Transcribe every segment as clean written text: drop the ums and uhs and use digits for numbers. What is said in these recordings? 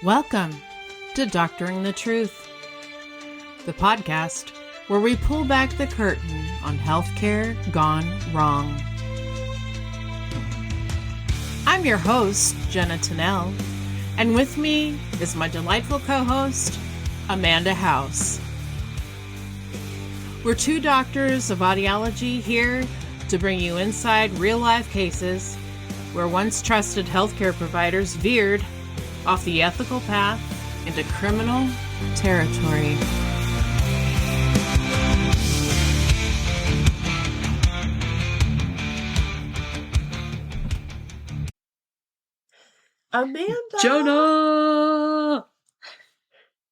Welcome to Doctoring the Truth, the podcast where we pull back the curtain on healthcare gone wrong. I'm your host, Jenna Tennell, and with me is my delightful co-host, Amanda House. We're two doctors of audiology here to bring you inside real-life cases where once trusted healthcare providers veered off the ethical path into criminal territory. Amanda! Jonah!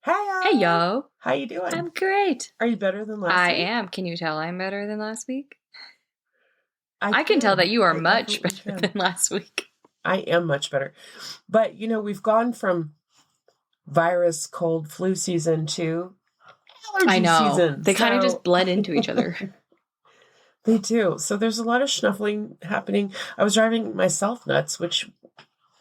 Hey, Hey, yo. How you doing? I'm great. Are you better than last I week? am. Can you tell I'm better than last week? I can tell that you are much better than last week. I am much better. But, we've gone from virus, cold, flu season to allergy season. They kind of just blend into each other. They do. So there's a lot of snuffling happening. I was driving myself nuts, which,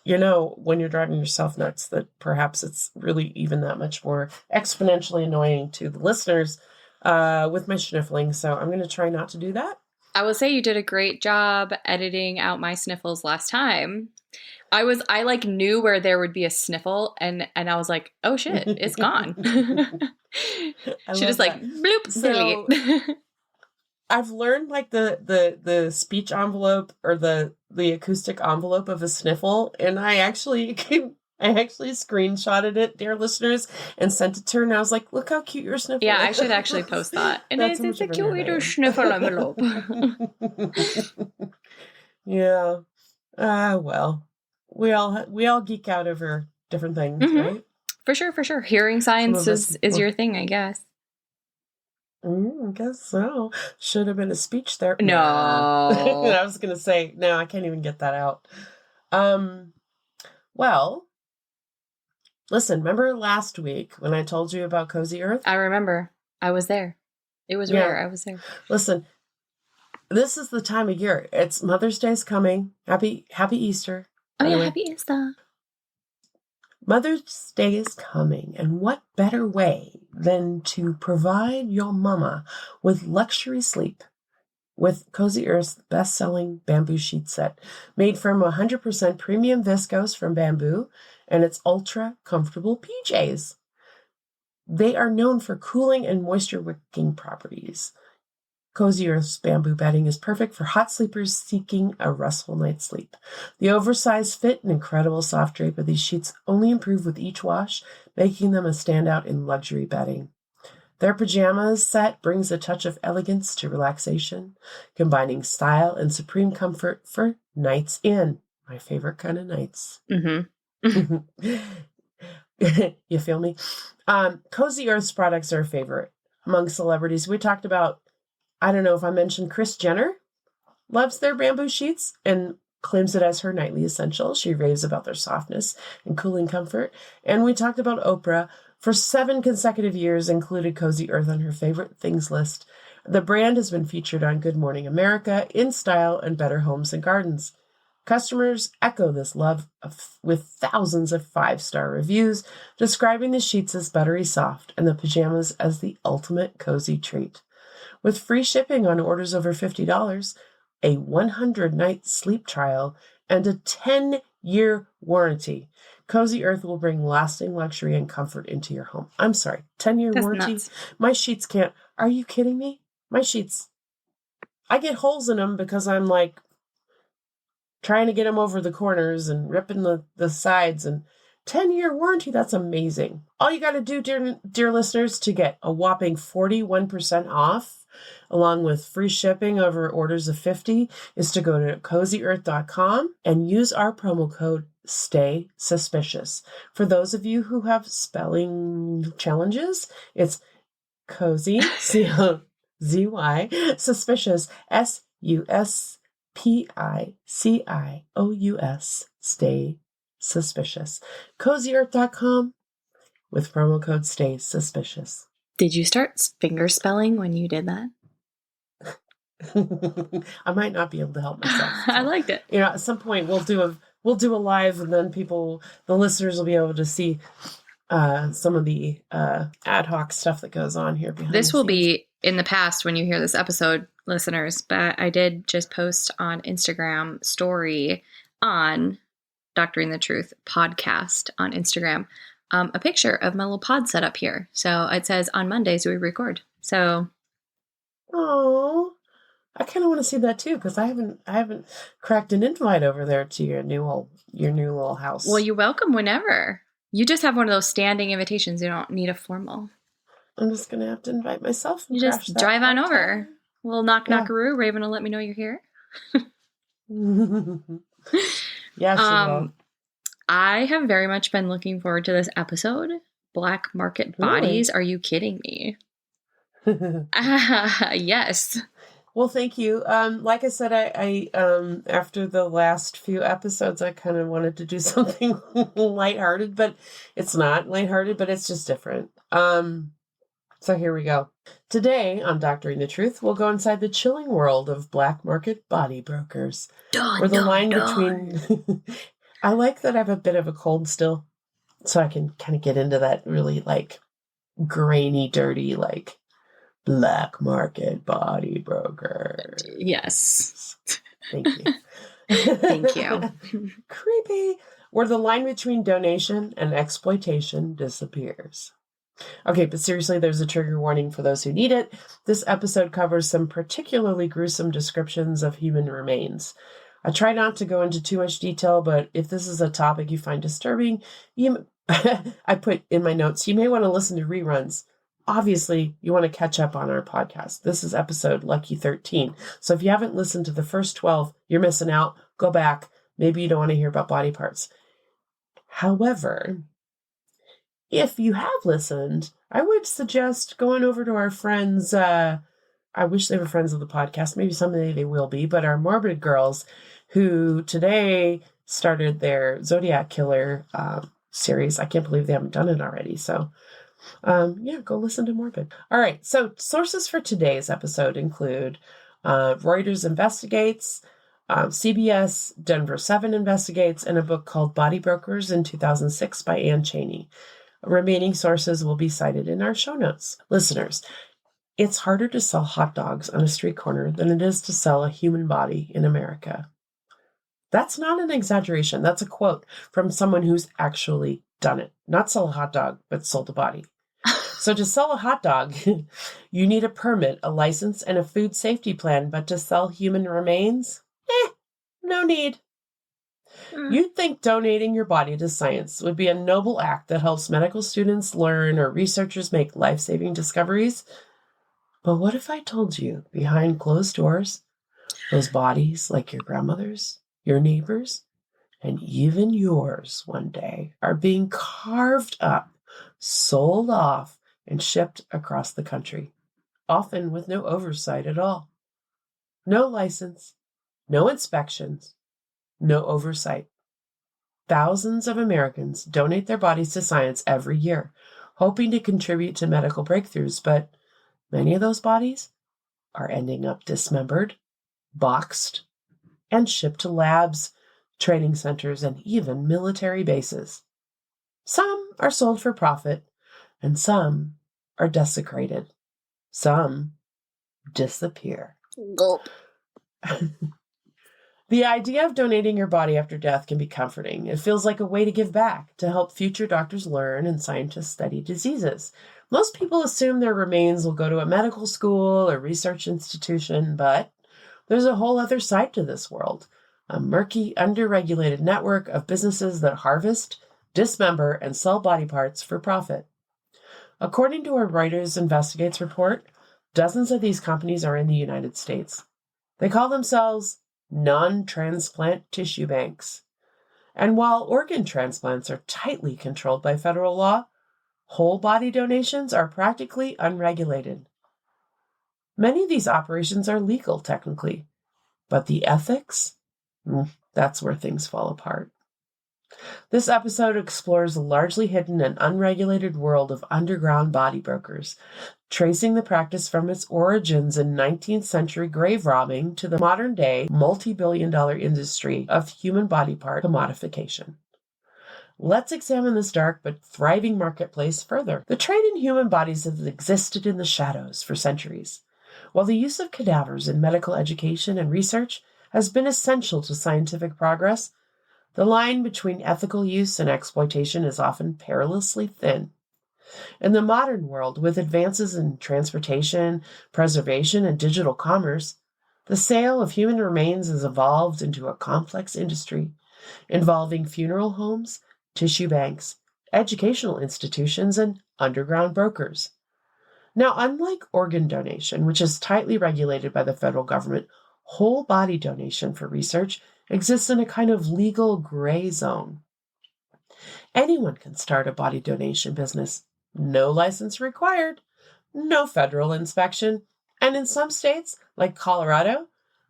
when you're driving yourself nuts, that perhaps it's really even that much more exponentially annoying to the listeners with my sniffling. So I'm going to try not to do that. I will say you did a great job editing out my sniffles last time. I knew where there would be a sniffle and I was like, oh shit, it's gone. She just bloop, so, delete. I've learned the speech envelope or the acoustic envelope of a sniffle, and I actually screenshotted it, dear listeners, and sent it to her, and I was like, look how cute your sniffle is. Yeah, I should actually post that. And it's a cute little sniffle envelope. Yeah. Well, we all geek out over different things, right? For sure. Hearing science is your thing, I guess. I guess so. Should have been a speech therapist. No. I was going to say, no, I can't even get that out. Well, listen, remember last week when I told you about Cozy Earth? I remember. I was there. It was rare. I was there. Listen, this is the time of year. It's Mother's Day's coming. Happy Easter. Oh, anyway. Yeah, happy Easter. Mother's Day is coming, and what better way than to provide your mama with luxury sleep with Cozy Earth's best-selling bamboo sheet set, made from 100% premium viscose from bamboo and its ultra-comfortable PJs. They are known for cooling and moisture-wicking properties. Cozy Earth's bamboo bedding is perfect for hot sleepers seeking a restful night's sleep. The oversized fit and incredible soft drape of these sheets only improve with each wash, making them a standout in luxury bedding. Their pajamas set brings a touch of elegance to relaxation, combining style and supreme comfort for nights in. My favorite kind of nights. Mm-hmm. You feel me? Cozy Earth's products are a favorite among celebrities. We talked about, I don't know if I mentioned Kris Jenner loves their bamboo sheets and claims it as her nightly essential. She raves about their softness and cooling comfort. And we talked about Oprah. For 7 consecutive years, included Cozy Earth on her favorite things list. The brand has been featured on Good Morning America, In Style, and Better Homes and Gardens. Customers echo this love with thousands of 5-star reviews, describing the sheets as buttery soft and the pajamas as the ultimate cozy treat. With free shipping on orders over $50, a 100-night sleep trial, and a 10-year warranty, Cozy Earth will bring lasting luxury and comfort into your home. I'm sorry, 10-year warranty? Nuts. My sheets can't. Are you kidding me? My sheets, I get holes in them because I'm trying to get them over the corners and ripping the sides. And 10-year warranty, that's amazing. All you got to do, dear listeners, to get a whopping 41% off, along with free shipping over orders of $50, is to go to CozyEarth.com and use our promo code Stay Suspicious. For those of you who have spelling challenges, it's Cozy, C-O-Z-Y, Suspicious, S-U-S-P-I-C-I-O-U-S, Stay Suspicious. CozyEarth.com with promo code Stay Suspicious. Did you start finger spelling when you did that? I might not be able to help myself. I liked it. At some point we'll do we'll do a live, and then the listeners will be able to see some of the ad hoc stuff that goes on here behind This the will scenes. be in the past when you hear this episode, listeners, but I did just post on Instagram story on Doctoring the Truth podcast on Instagram, a picture of my little pod setup here. So it says on Mondays we record. So, Oh, I kind of want to see that too, because I haven't cracked an invite over there to your new little house. well, you're welcome whenever. You just have one of those standing invitations. You don't need a formal. I'm just gonna have to invite myself. And You just crash that drive on podcast. over. A little knockaroo. Raven will let me know you're here. Yeah, she will. I have very much been looking forward to this episode. Black market bodies. Are you kidding me? Yes. Well, thank you. Like I said, I after the last few episodes, I kind of wanted to do something lighthearted, but it's not lighthearted, but it's just different. So here we go. Today on Doctoring the Truth, we'll go inside the chilling world of black market body brokers. Where the line between I like that I have a bit of a cold still, so I can kind of get into that really like grainy, dirty, like black market body broker. Yes. Thank you. Thank you. Creepy. Where the line between donation and exploitation disappears. Okay, but seriously, there's a trigger warning for those who need it. This episode covers some particularly gruesome descriptions of human remains. I try not to go into too much detail, but if this is a topic you find disturbing, I put in my notes, you may want to listen to reruns. Obviously, you want to catch up on our podcast. This is episode Lucky 13. So if you haven't listened to the first 12, you're missing out. Go back. Maybe you don't want to hear about body parts. However, if you have listened, I would suggest going over to our friends. I wish they were friends of the podcast. Maybe someday they will be. But our Morbid girls, who today started their Zodiac Killer series. I can't believe they haven't done it already. So, go listen to Morbid. All right. So sources for today's episode include Reuters Investigates, CBS Denver 7 Investigates, and a book called Body Brokers in 2006 by Ann Cheney. Remaining sources will be cited in our show notes. Listeners, it's harder to sell hot dogs on a street corner than it is to sell a human body in America. That's not an exaggeration. That's a quote from someone who's actually done it. Not sell a hot dog, but sold a body. So to sell a hot dog, you need a permit, a license, and a food safety plan. But to sell human remains, no need. You'd think donating your body to science would be a noble act that helps medical students learn or researchers make life-saving discoveries. But what if I told you, behind closed doors, those bodies, like your grandmother's, your neighbor's, and even yours one day, are being carved up, sold off, and shipped across the country, often with no oversight at all. No license, no inspections, no oversight. Thousands of Americans donate their bodies to science every year, hoping to contribute to medical breakthroughs, but many of those bodies are ending up dismembered, boxed, and shipped to labs, training centers, and even military bases. Some are sold for profit, and some are desecrated. Some disappear. Gulp. The idea of donating your body after death can be comforting. It feels like a way to give back, to help future doctors learn and scientists study diseases. Most people assume their remains will go to a medical school or research institution, but there's a whole other side to this world. A murky, underregulated network of businesses that harvest, dismember, and sell body parts for profit. According to a Reuters Investigates report, dozens of these companies are in the United States. They call themselves non-transplant tissue banks. And while organ transplants are tightly controlled by federal law, whole body donations are practically unregulated. Many of these operations are legal technically, but the ethics, that's where things fall apart. This episode explores a largely hidden and unregulated world of underground body brokers, tracing the practice from its origins in 19th century grave robbing to the modern-day multi-billion-dollar industry of human body part commodification. Let's examine this dark but thriving marketplace further. The trade in human bodies has existed in the shadows for centuries. While the use of cadavers in medical education and research has been essential to scientific progress, the line between ethical use and exploitation is often perilously thin. In the modern world, with advances in transportation, preservation, and digital commerce, the sale of human remains has evolved into a complex industry involving funeral homes, tissue banks, educational institutions, and underground brokers. Now, unlike organ donation, which is tightly regulated by the federal government, whole body donation for research exists in a kind of legal gray zone. Anyone can start a body donation business. No license required, no federal inspection, and in some states, like Colorado,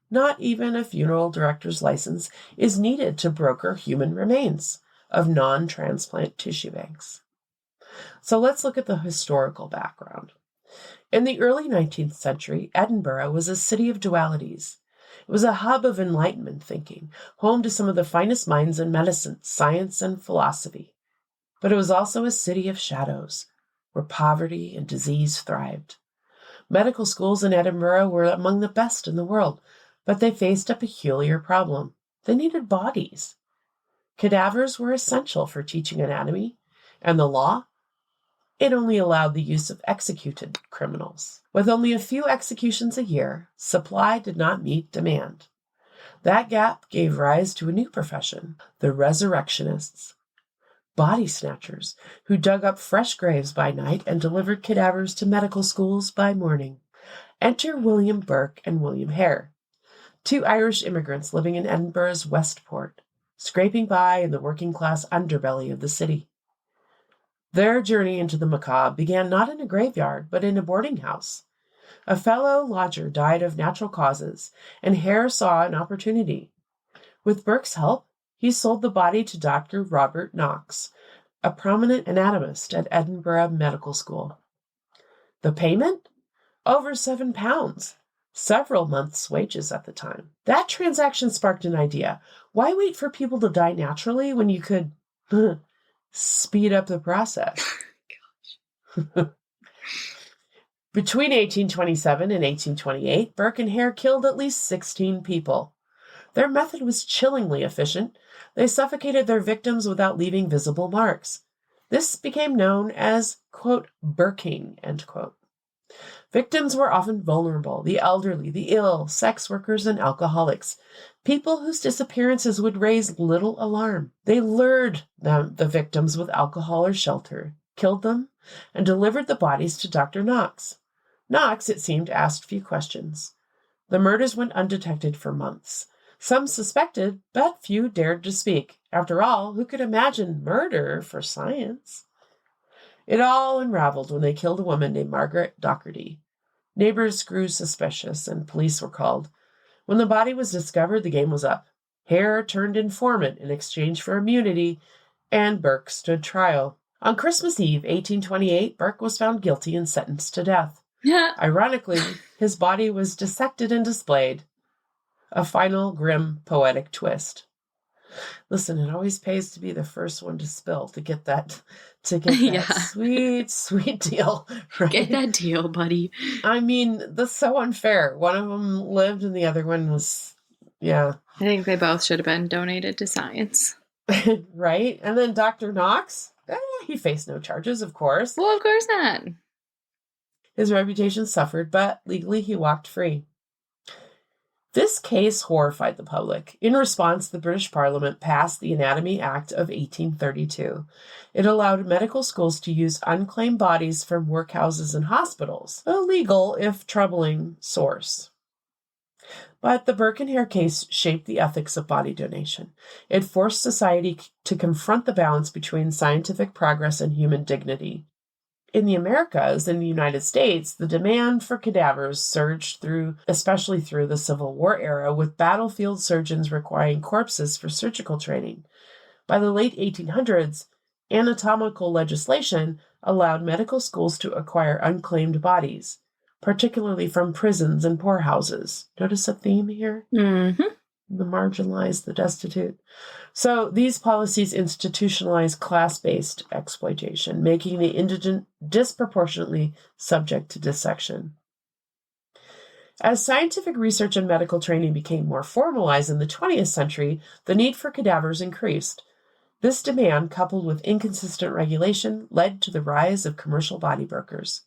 not even a funeral director's license is needed to broker human remains of non-transplant tissue banks. So let's look at the historical background. In the early 19th century, Edinburgh was a city of dualities. It was a hub of Enlightenment thinking, home to some of the finest minds in medicine, science, and philosophy. But it was also a city of shadows, where poverty and disease thrived. Medical schools in Edinburgh were among the best in the world, but they faced a peculiar problem. They needed bodies. Cadavers were essential for teaching anatomy, and the law, it only allowed the use of executed criminals. With only a few executions a year, supply did not meet demand. That gap gave rise to a new profession, the resurrectionists, body snatchers who dug up fresh graves by night and delivered cadavers to medical schools by morning. Enter William Burke and William Hare, two Irish immigrants living in Edinburgh's Westport, scraping by in the working-class underbelly of the city. Their journey into the macabre began not in a graveyard, but in a boarding house. A fellow lodger died of natural causes, and Hare saw an opportunity. With Burke's help, he sold the body to Dr. Robert Knox, a prominent anatomist at Edinburgh Medical School. The payment? Over £7, several months' wages at the time. That transaction sparked an idea. Why wait for people to die naturally when you could speed up the process? Between 1827 and 1828, Burke and Hare killed at least 16 people. Their method was chillingly efficient. They suffocated their victims without leaving visible marks. This became known as, quote, Burking, end quote. Victims were often vulnerable, the elderly, the ill, sex workers, and alcoholics, people whose disappearances would raise little alarm. They lured the victims with alcohol or shelter, killed them, and delivered the bodies to Dr. Knox. Knox, it seemed, asked few questions. The murders went undetected for months. Some suspected, but few dared to speak. After all, who could imagine murder for science? It all unraveled when they killed a woman named Margaret Docherty. Neighbors grew suspicious, and police were called. When the body was discovered, the game was up. Hare turned informant in exchange for immunity, and Burke stood trial. On Christmas Eve, 1828, Burke was found guilty and sentenced to death. Ironically, his body was dissected and displayed. A final, grim, poetic twist. Listen, it always pays to be the first one to spill, to get that sweet, sweet deal. Right? Get that deal, buddy. I mean, that's so unfair. One of them lived and the other one was, yeah. I think they both should have been donated to science. Right? And then Dr. Knox, he faced no charges, of course. Well, of course not. His reputation suffered, but legally he walked free. This case horrified the public. In response, the British Parliament passed the Anatomy Act of 1832. It allowed medical schools to use unclaimed bodies from workhouses and hospitals, a legal, if troubling, source. But the Burke and Hare case shaped the ethics of body donation. It forced society to confront the balance between scientific progress and human dignity. In the Americas, in the United States, the demand for cadavers surged especially through the Civil War era, with battlefield surgeons requiring corpses for surgical training. By the late 1800s, anatomical legislation allowed medical schools to acquire unclaimed bodies, particularly from prisons and poorhouses. Notice a theme here? Mm-hmm. The marginalized, the destitute. So these policies institutionalize class-based exploitation, making the indigent disproportionately subject to dissection. As scientific research and medical training became more formalized in the 20th century, the need for cadavers increased. This demand, coupled with inconsistent regulation, led to the rise of commercial body brokers.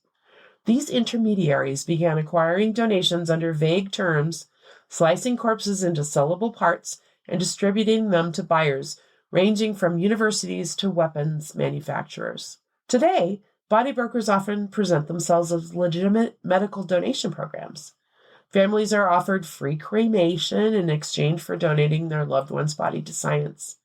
These intermediaries began acquiring donations under vague terms, slicing corpses into sellable parts, and distributing them to buyers ranging from universities to weapons manufacturers. Today, body brokers often present themselves as legitimate medical donation programs. Families are offered free cremation in exchange for donating their loved one's body to science.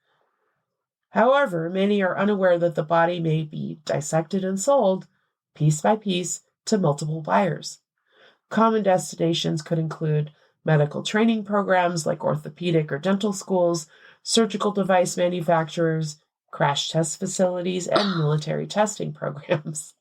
However, many are unaware that the body may be dissected and sold, piece by piece, to multiple buyers. Common destinations could include medical training programs like orthopedic or dental schools, surgical device manufacturers, crash test facilities, and military testing programs.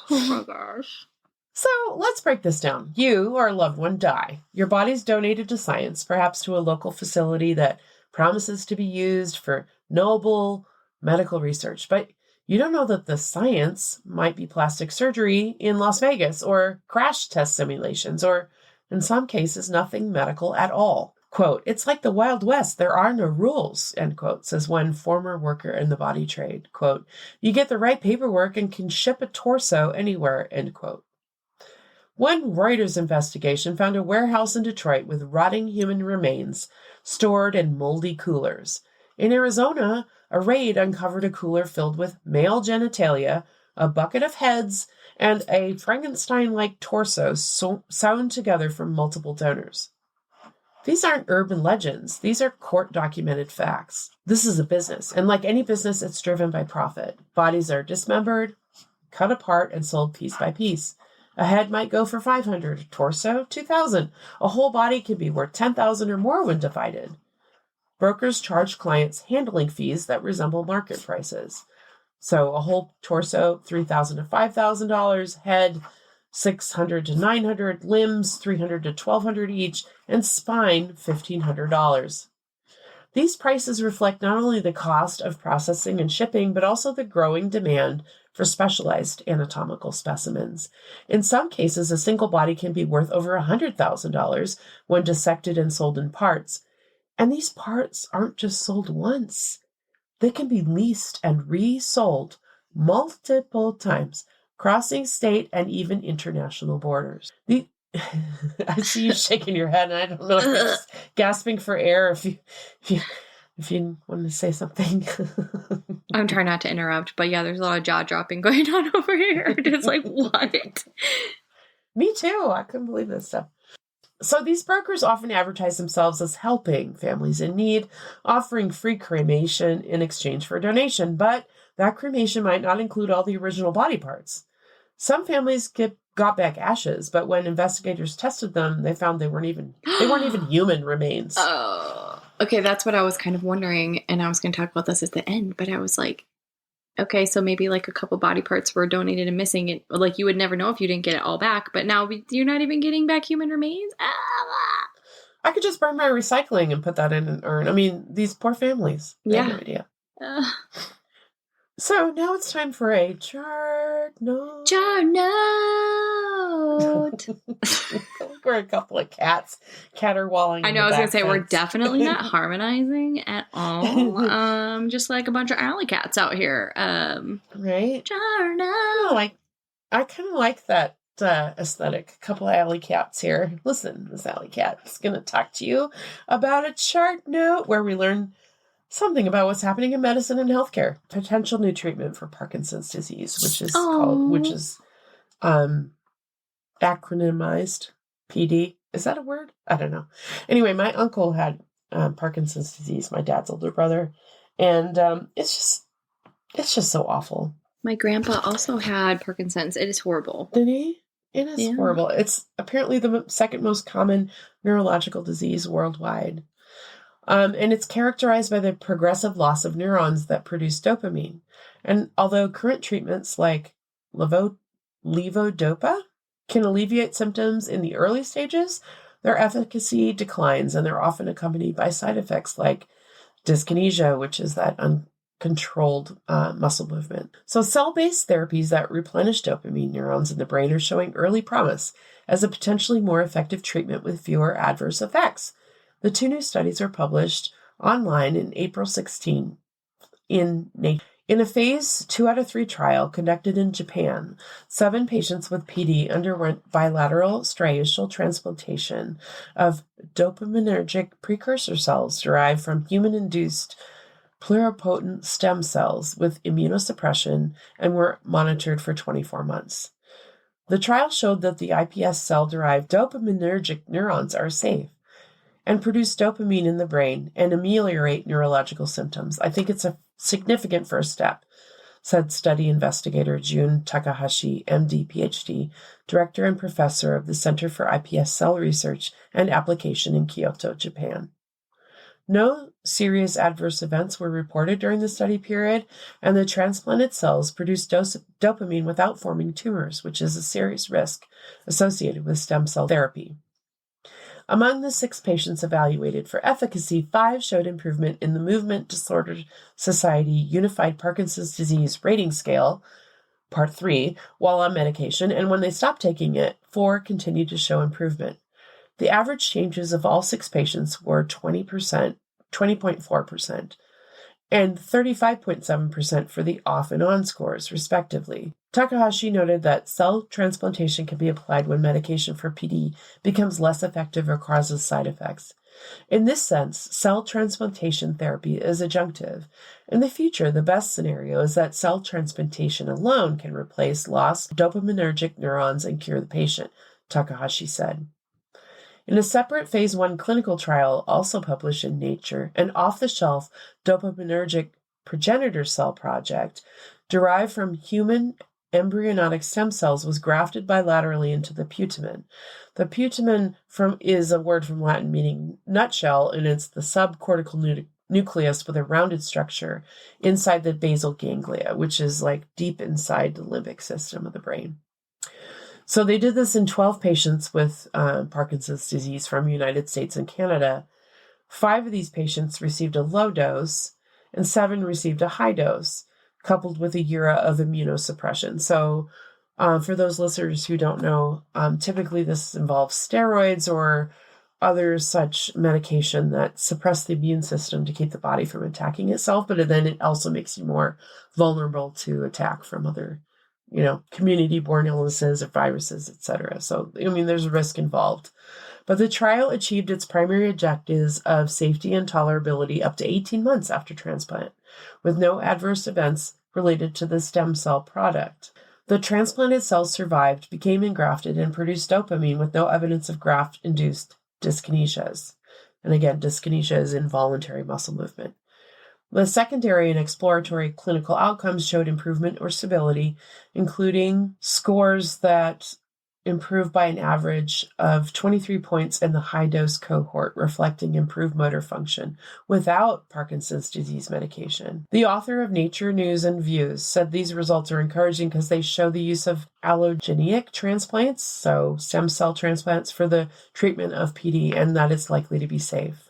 Oh my gosh. So let's break this down. You or a loved one die. Your body's donated to science, perhaps to a local facility that promises to be used for noble medical research. But you don't know that the science might be plastic surgery in Las Vegas or crash test simulations or, in some cases, nothing medical at all. Quote, "It's like the Wild West. There are no rules," end quote, says one former worker in the body trade. Quote, "You get the right paperwork and can ship a torso anywhere," end quote. One Reuters investigation found a warehouse in Detroit with rotting human remains stored in moldy coolers. In Arizona, a raid uncovered a cooler filled with male genitalia, a bucket of heads, and a Frankenstein-like torso sewn together from multiple donors. These aren't urban legends. These are court-documented facts. This is a business, and like any business, it's driven by profit. Bodies are dismembered, cut apart, and sold piece by piece. A head might go for $500, a torso, $2,000. A whole body can be worth $10,000 or more when divided. Brokers charge clients handling fees that resemble market prices. So a whole torso, $3,000 to $5,000, head, $600 to $900, limbs, $300 to $1,200 each, and spine, $1,500. These prices reflect not only the cost of processing and shipping, but also the growing demand for specialized anatomical specimens. In some cases, a single body can be worth over $100,000 when dissected and sold in parts. And these parts aren't just sold once. They can be leased and resold multiple times, crossing state and even international borders. I see you shaking your head, and I don't know if you're just gasping for air, if you want to say something. I'm trying not to interrupt, but yeah, there's a lot of jaw dropping going on over here. It's like, what? Me too. I couldn't believe this stuff. So these brokers often advertise themselves as helping families in need, offering free cremation in exchange for a donation, but that cremation might not include all the original body parts. Some families got back ashes, but when investigators tested them, they found they weren't even human remains. Oh, okay. That's what I was kind of wondering, and I was going to talk about this at the end, but I was like, okay, so maybe like a couple body parts were donated and missing. It like you would never know if you didn't get it all back, but now you're not even getting back human remains. I could just burn my recycling and put that in an urn. I mean, these poor families. Yeah. I have no idea. So now it's time for a chart note. Chart note. We're a couple of cats caterwauling. I know. I was gonna say we're definitely not harmonizing at all. Just like a bunch of alley cats out here. Right. Chart note. I kind of like that aesthetic. A couple of alley cats here. Listen, this alley cat is gonna talk to you about a chart note where we learn something about what's happening in medicine and healthcare. Potential new treatment for Parkinson's disease, which is acronymized PD. Is that a word? I don't know. Anyway, my uncle had Parkinson's disease, my dad's older brother, and it's just so awful. My grandpa also had Parkinson's. It is horrible. Did he? It is horrible. It's apparently the second most common neurological disease worldwide. And it's characterized by the progressive loss of neurons that produce dopamine. And although current treatments like levodopa can alleviate symptoms in the early stages, their efficacy declines, and they're often accompanied by side effects like dyskinesia, which is that uncontrolled muscle movement. So cell-based therapies that replenish dopamine neurons in the brain are showing early promise as a potentially more effective treatment with fewer adverse effects. The 2 new studies were published online in April 16 in Nature. In a phase 2 out of 3 trial conducted in Japan, 7 patients with PD underwent bilateral striatal transplantation of dopaminergic precursor cells derived from human-induced pluripotent stem cells with immunosuppression and were monitored for 24 months. The trial showed that the iPS cell-derived dopaminergic neurons are safe and produce dopamine in the brain and ameliorate neurological symptoms. I think it's a significant first step, said study investigator Jun Takahashi, MD, PhD, director and professor of the Center for iPS Cell Research and Application in Kyoto, Japan. No serious adverse events were reported during the study period, and the transplanted cells produced dopamine without forming tumors, which is a serious risk associated with stem cell therapy. Among the 6 patients evaluated for efficacy, 5 showed improvement in the Movement Disorder Society Unified Parkinson's Disease Rating Scale, Part 3, while on medication, and when they stopped taking it, 4 continued to show improvement. The average changes of all 6 patients were 20.4%, and 35.7% for the off and on scores, respectively. Takahashi noted that cell transplantation can be applied when medication for PD becomes less effective or causes side effects. In this sense, cell transplantation therapy is adjunctive. In the future, the best scenario is that cell transplantation alone can replace lost dopaminergic neurons and cure the patient, Takahashi said. In a separate phase 1 clinical trial also published in Nature, an off-the-shelf dopaminergic progenitor cell project derived from human embryonic stem cells was grafted bilaterally into the putamen. The putamen is a word from Latin meaning nutshell, and it's the subcortical nucleus with a rounded structure inside the basal ganglia, which is like deep inside the limbic system of the brain. So they did this in 12 patients with Parkinson's disease from the United States and Canada. 5 of these patients received a low dose, and 7 received a high dose, coupled with a year of immunosuppression. So for those listeners who don't know, typically this involves steroids or other such medication that suppress the immune system to keep the body from attacking itself, but then it also makes you more vulnerable to attack from other, community-borne illnesses or viruses, etc. So, there's a risk involved. But the trial achieved its primary objectives of safety and tolerability up to 18 months after transplant, with no adverse events related to the stem cell product. The transplanted cells survived, became engrafted, and produced dopamine with no evidence of graft-induced dyskinesias. And again, dyskinesia is involuntary muscle movement. The secondary and exploratory clinical outcomes showed improvement or stability, including scores that improved by an average of 23 points in the high-dose cohort, reflecting improved motor function without Parkinson's disease medication. The author of Nature News and Views said these results are encouraging because they show the use of allogeneic transplants, so stem cell transplants, for the treatment of PD, and that it's likely to be safe.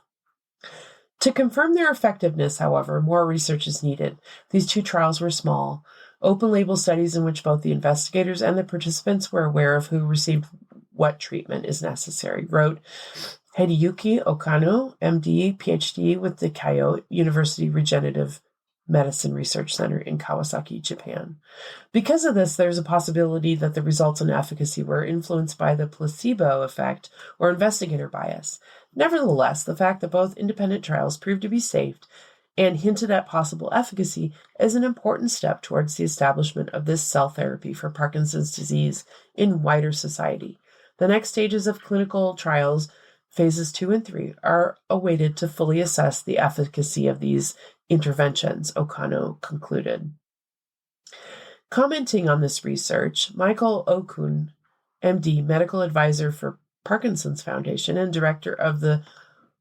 To confirm their effectiveness, however, more research is needed. These 2 trials were small, open-label studies in which both the investigators and the participants were aware of who received what treatment is necessary, wrote Hideyuki Okano, MD, PhD with the Keio University Regenerative Medicine Research Center in Kawasaki, Japan. Because of this, there's a possibility that the results in efficacy were influenced by the placebo effect or investigator bias. Nevertheless, the fact that both independent trials proved to be safe and hinted at possible efficacy is an important step towards the establishment of this cell therapy for Parkinson's disease in wider society. The next stages of clinical trials, phases 2 and 3, are awaited to fully assess the efficacy of these interventions, Okano concluded. Commenting on this research, Michael Okun, MD, medical advisor for Parkinson's Foundation and director of the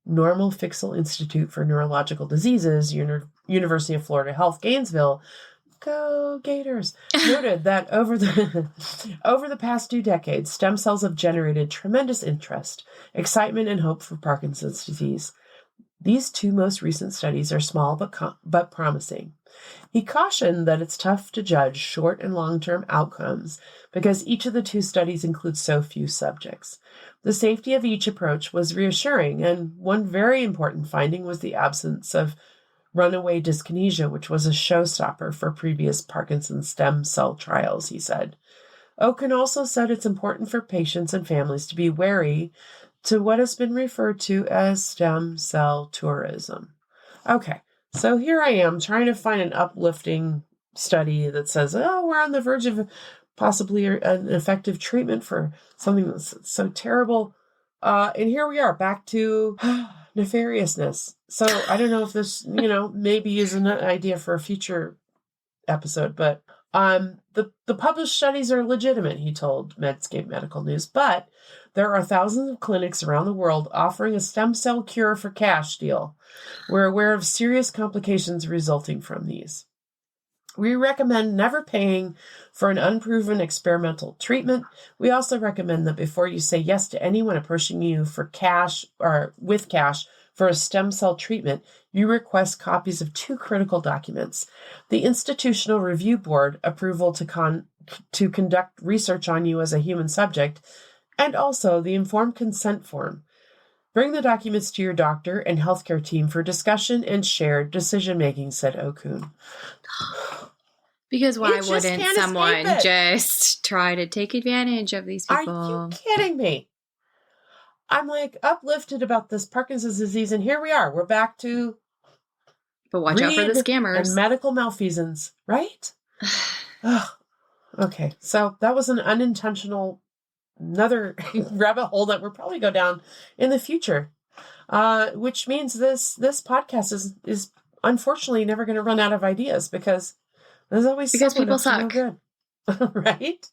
Normal Fixel Institute for Neurological Diseases, University of Florida Health, Gainesville, go Gators, noted that over the past 2 decades, stem cells have generated tremendous interest, excitement, and hope for Parkinson's disease. These 2 most recent studies are small but promising. He cautioned that it's tough to judge short and long-term outcomes because each of the 2 studies includes so few subjects. The safety of each approach was reassuring, and one very important finding was the absence of runaway dyskinesia, which was a showstopper for previous Parkinson's stem cell trials, he said. Oken also said it's important for patients and families to be wary to what has been referred to as stem cell tourism. Okay, so here I am trying to find an uplifting study that says, oh, we're on the verge of possibly an effective treatment for something that's so terrible. And here we are back to nefariousness. So I don't know if this, maybe is an idea for a future episode, but the published studies are legitimate, he told Medscape Medical News, but there are thousands of clinics around the world offering a stem cell cure for cash deal. We're aware of serious complications resulting from these. We recommend never paying for an unproven experimental treatment. We also recommend that before you say yes to anyone approaching you for cash or with cash for a stem cell treatment, you request copies of 2 critical documents: the Institutional Review Board approval to conduct research on you as a human subject, and also the informed consent form. Bring the documents to your doctor and healthcare team for discussion and shared decision-making, said Okun. Because why wouldn't someone just try to take advantage of these people? Are you kidding me? I'm like uplifted about this Parkinson's disease, and here we are. We're back to but watch out for the scammers and medical malfeasance, right? Okay, so that was an unintentional, another rabbit hole that we'll probably go down in the future, which means this podcast is unfortunately never going to run out of ideas because there's always people suck. Good. Right?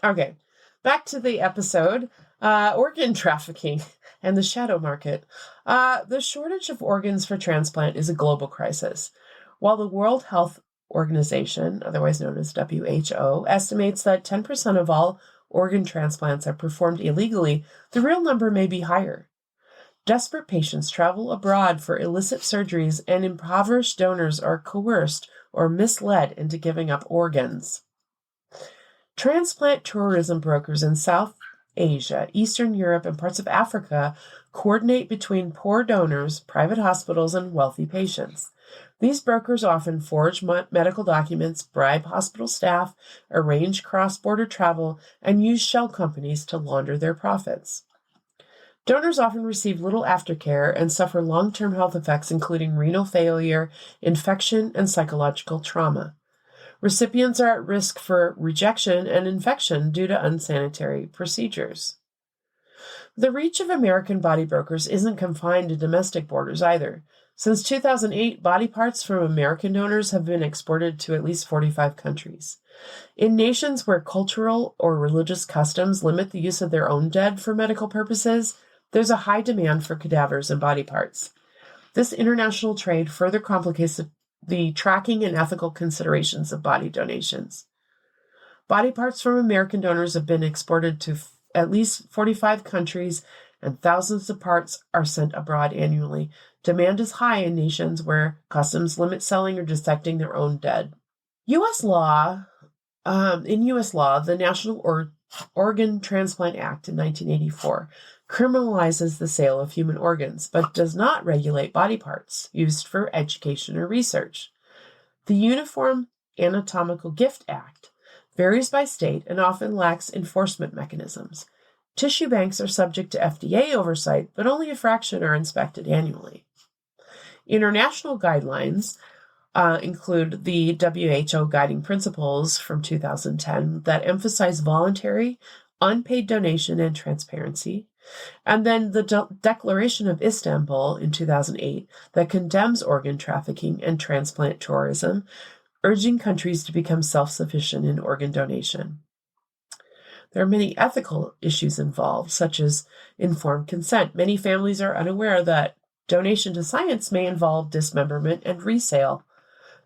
Okay, back to the episode. Organ trafficking and the shadow market. The shortage of organs for transplant is a global crisis. While the World Health Organization, otherwise known as WHO, estimates that 10% of all organ transplants are performed illegally, the real number may be higher. Desperate patients travel abroad for illicit surgeries, and impoverished donors are coerced or misled into giving up organs. Transplant tourism brokers in South Asia, Eastern Europe, and parts of Africa coordinate between poor donors, private hospitals, and wealthy patients. These brokers often forge medical documents, bribe hospital staff, arrange cross-border travel, and use shell companies to launder their profits. Donors often receive little aftercare and suffer long-term health effects, including renal failure, infection, and psychological trauma. Recipients are at risk for rejection and infection due to unsanitary procedures. The reach of American body brokers isn't confined to domestic borders either. Since 2008, body parts from American donors have been exported to at least 45 countries. In nations where cultural or religious customs limit the use of their own dead for medical purposes, there's a high demand for cadavers and body parts. This international trade further complicates the tracking and ethical considerations of body donations. Body parts from American donors have been exported to at least 45 countries, and thousands of parts are sent abroad annually. Demand is high in nations where customs limit selling or dissecting their own dead. In U.S. law, the National Organ Transplant Act in 1984 criminalizes the sale of human organs, but does not regulate body parts used for education or research. The Uniform Anatomical Gift Act varies by state and often lacks enforcement mechanisms. Tissue banks are subject to FDA oversight, but only a fraction are inspected annually. International guidelines include the WHO Guiding Principles from 2010 that emphasize voluntary, unpaid donation and transparency, and then the Declaration of Istanbul in 2008 that condemns organ trafficking and transplant tourism, urging countries to become self-sufficient in organ donation. There are many ethical issues involved, such as informed consent. Many families are unaware that donation to science may involve dismemberment and resale.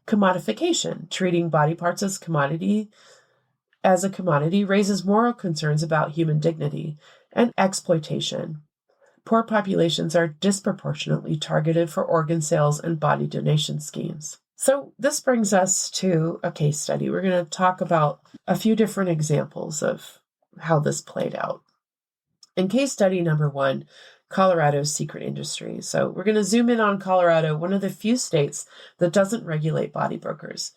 Commodification, treating body parts as a commodity raises moral concerns about human dignity. And exploitation. Poor populations are disproportionately targeted for organ sales and body donation schemes. So this brings us to a case study. We're going to talk about a few different examples of how this played out. In case study number 1, Colorado's secret industry. So we're going to zoom in on Colorado, one of the few states that doesn't regulate body brokers.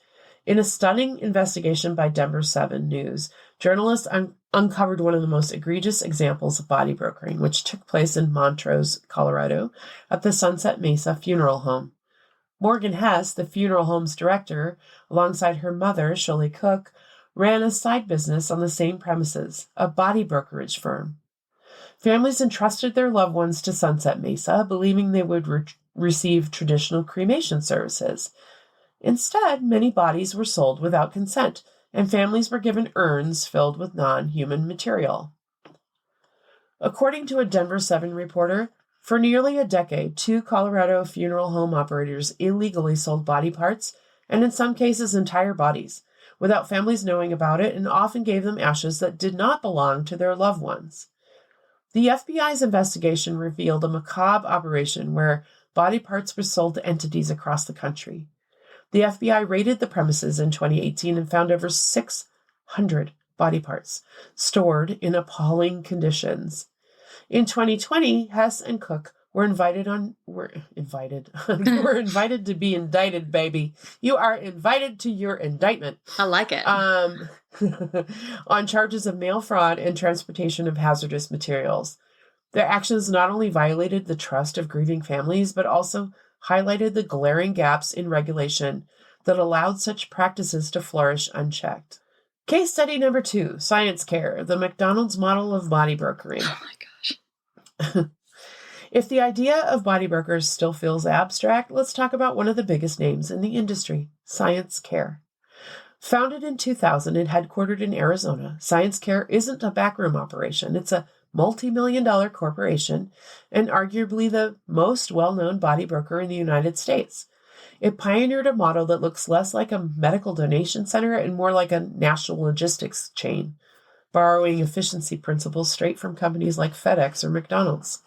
In a stunning investigation by Denver 7 News, journalists uncovered one of the most egregious examples of body brokering, which took place in Montrose, Colorado, at the Sunset Mesa Funeral Home. Morgan Hess, the funeral home's director, alongside her mother, Shirley Cook, ran a side business on the same premises, a body brokerage firm. Families entrusted their loved ones to Sunset Mesa, believing they would receive traditional cremation services. Instead, many bodies were sold without consent, and families were given urns filled with non-human material. According to a Denver 7 reporter, for nearly a decade, 2 Colorado funeral home operators illegally sold body parts, and in some cases entire bodies, without families knowing about it, and often gave them ashes that did not belong to their loved ones. The FBI's investigation revealed a macabre operation where body parts were sold to entities across the country. The FBI raided the premises in 2018 and found over 600 body parts stored in appalling conditions. In 2020, Hess and Cook were invited to be indicted, baby. You are invited to your indictment. I like it. On charges of mail fraud and transportation of hazardous materials. Their actions not only violated the trust of grieving families, but also highlighted the glaring gaps in regulation that allowed such practices to flourish unchecked. Case study number 2, Science Care, the McDonald's model of body brokering. Oh my gosh. If the idea of body brokers still feels abstract, let's talk about one of the biggest names in the industry, Science Care. Founded in 2000 and headquartered in Arizona, Science Care isn't a backroom operation. It's a multi-million-dollar corporation and arguably the most well-known body broker in the United States. It pioneered a model that looks less like a medical donation center and more like a national logistics chain, borrowing efficiency principles straight from companies like FedEx or McDonald's.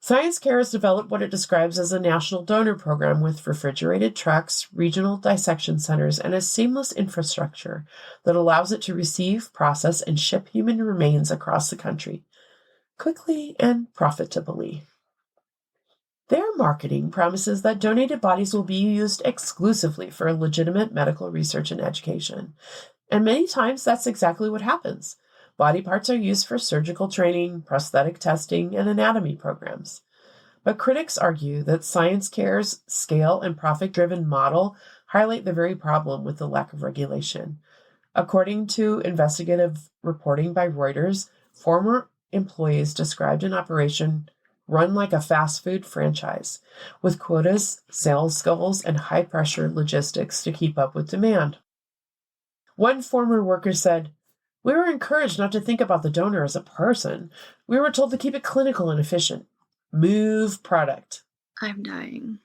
Science Care has developed what it describes as a national donor program with refrigerated trucks, regional dissection centers, and a seamless infrastructure that allows it to receive, process, and ship human remains across the country, quickly and profitably. Their marketing promises that donated bodies will be used exclusively for legitimate medical research and education. And many times that's exactly what happens. Body parts are used for surgical training, prosthetic testing, and anatomy programs. But critics argue that Science Care's scale and profit-driven model highlight the very problem with the lack of regulation. According to investigative reporting by Reuters, former employees described an operation run like a fast food franchise, with quotas, sales goals, and high-pressure logistics to keep up with demand. One former worker said, "We were encouraged not to think about the donor as a person. We were told to keep it clinical and efficient. Move product." I'm dying.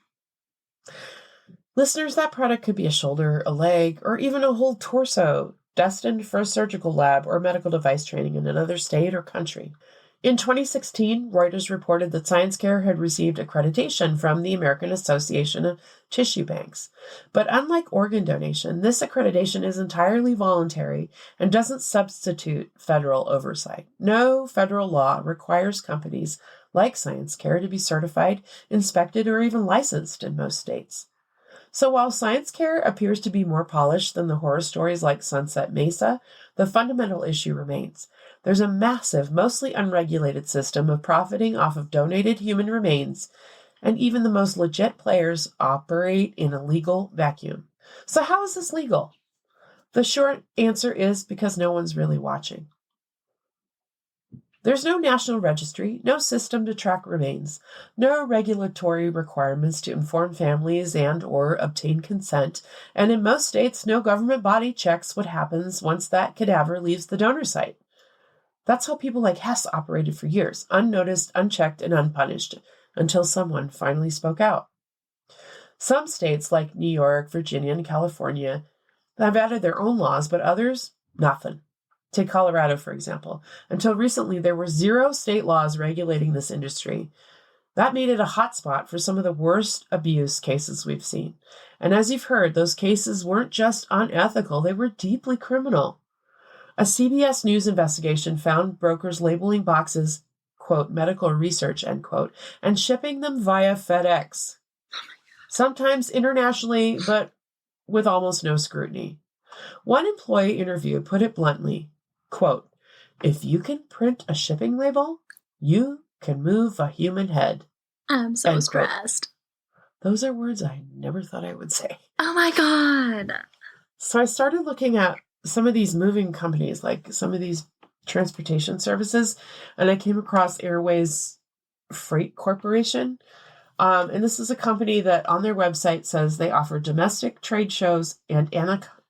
Listeners, that product could be a shoulder, a leg, or even a whole torso, destined for a surgical lab or medical device training in another state or country. In 2016, Reuters reported that Science Care had received accreditation from the American Association of Tissue Banks. But unlike organ donation, this accreditation is entirely voluntary and doesn't substitute federal oversight. No federal law requires companies like Science Care to be certified, inspected, or even licensed in most states. So while Science Care appears to be more polished than the horror stories like Sunset Mesa, the fundamental issue remains. There's a massive, mostly unregulated system of profiting off of donated human remains, and even the most legit players operate in a legal vacuum. So how is this legal? The short answer is because no one's really watching. There's no national registry, no system to track remains, no regulatory requirements to inform families and or obtain consent, and in most states, no government body checks what happens once that cadaver leaves the donor site. That's how people like Hess operated for years, unnoticed, unchecked, and unpunished, until someone finally spoke out. Some states, like New York, Virginia, and California, have added their own laws, but others, nothing. Take Colorado, for example. Until recently, there were 0 state laws regulating this industry. That made it a hotspot for some of the worst abuse cases we've seen. And as you've heard, those cases weren't just unethical, they were deeply criminal. A CBS News investigation found brokers labeling boxes, quote, medical research, end quote, and shipping them via FedEx. Sometimes internationally, but with almost no scrutiny. One employee interviewed put it bluntly, quote, if you can print a shipping label, you can move a human head. I'm so stressed. Those are words I never thought I would say. Oh my God. So I started looking at some of these moving companies, like some of these transportation services, and I came across Airways Freight Corporation. And this is a company that on their website says they offer domestic trade shows and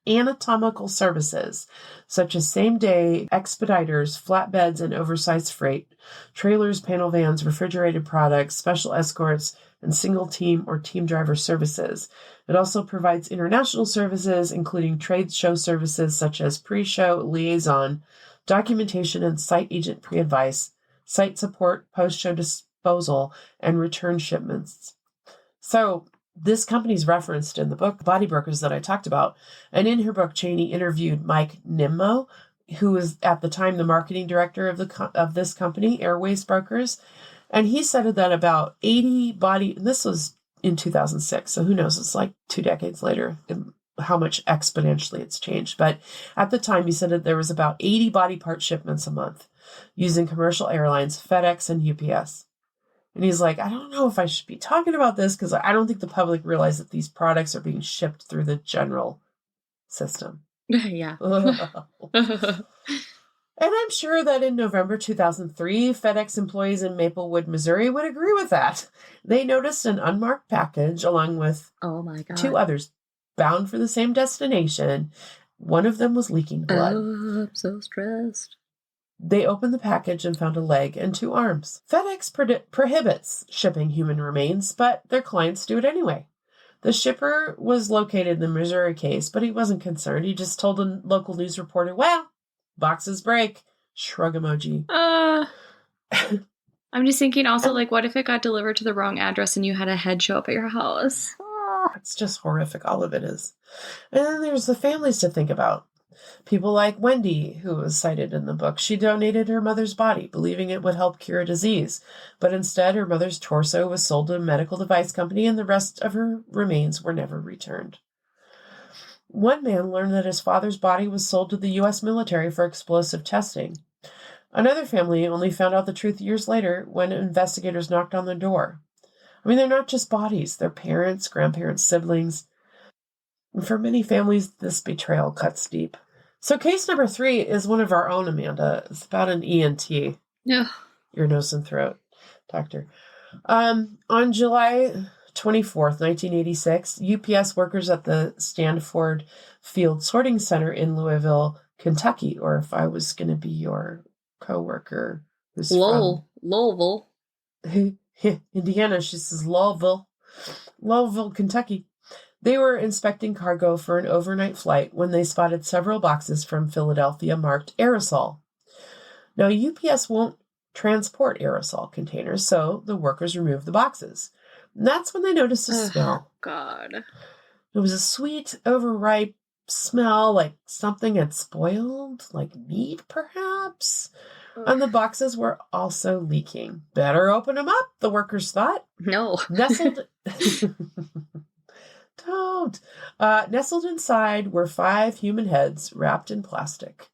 anatomical services, such as same-day expediters, flatbeds and oversized freight, trailers, panel vans, refrigerated products, special escorts, and single team or team driver services. It also provides international services, including trade show services such as pre-show liaison, documentation and site agent pre-advice, site support, post-show disposal, and return shipments. So this company's referenced in the book, Body Brokers, that I talked about. And in her book, Cheney interviewed Mike Nimmo, who was at the time the marketing director of this company, Airways Brokers. And he said that about 80 and this was in 2006, so who knows, it's like 2 decades later, and how much exponentially it's changed. But at the time, he said that there was about 80 body part shipments a month using commercial airlines, FedEx, and UPS. And he's like, I don't know if I should be talking about this because I don't think the public realize that these products are being shipped through the general system. Yeah. And I'm sure that in November 2003, FedEx employees in Maplewood, Missouri would agree with that. They noticed an unmarked package along with Oh my God. 2 others bound for the same destination. One of them was leaking blood. Oh, I'm so stressed. They opened the package and found a leg and 2 arms. FedEx prohibits shipping human remains, but their clients do it anyway. The shipper was located in the Missouri case, but he wasn't concerned. He just told a local news reporter, well, boxes break. Shrug emoji. I'm just thinking also, like, what if it got delivered to the wrong address and you had a head show up at your house? It's just horrific. All of it is. And then there's the families to think about. People like Wendy, who was cited in the book. She donated her mother's body, believing it would help cure a disease. But instead, her mother's torso was sold to a medical device company and the rest of her remains were never returned. One man learned that his father's body was sold to the U.S. military for explosive testing. Another family only found out the truth years later when investigators knocked on their door. I mean, they're not just bodies. They're parents, grandparents, siblings. And for many families, this betrayal cuts deep. So case number 3 is one of our own, Amanda. It's about an ENT. Yeah. Ear, nose, and throat doctor. On July 24th, 1986, UPS workers at the Stanford Field Sorting Center in Louisville, Kentucky, or if I was going to be your coworker who's Louisville. Indiana, she says Louisville, Kentucky. They were inspecting cargo for an overnight flight when they spotted several boxes from Philadelphia marked aerosol. Now, UPS won't transport aerosol containers, so the workers removed the boxes. And that's when they noticed a smell. God. It was a sweet, overripe smell, like something had spoiled, like meat, perhaps. And the boxes were also leaking. Better open them up, the workers thought. No. Nestled... Don't. Nestled inside were 5 human heads wrapped in plastic.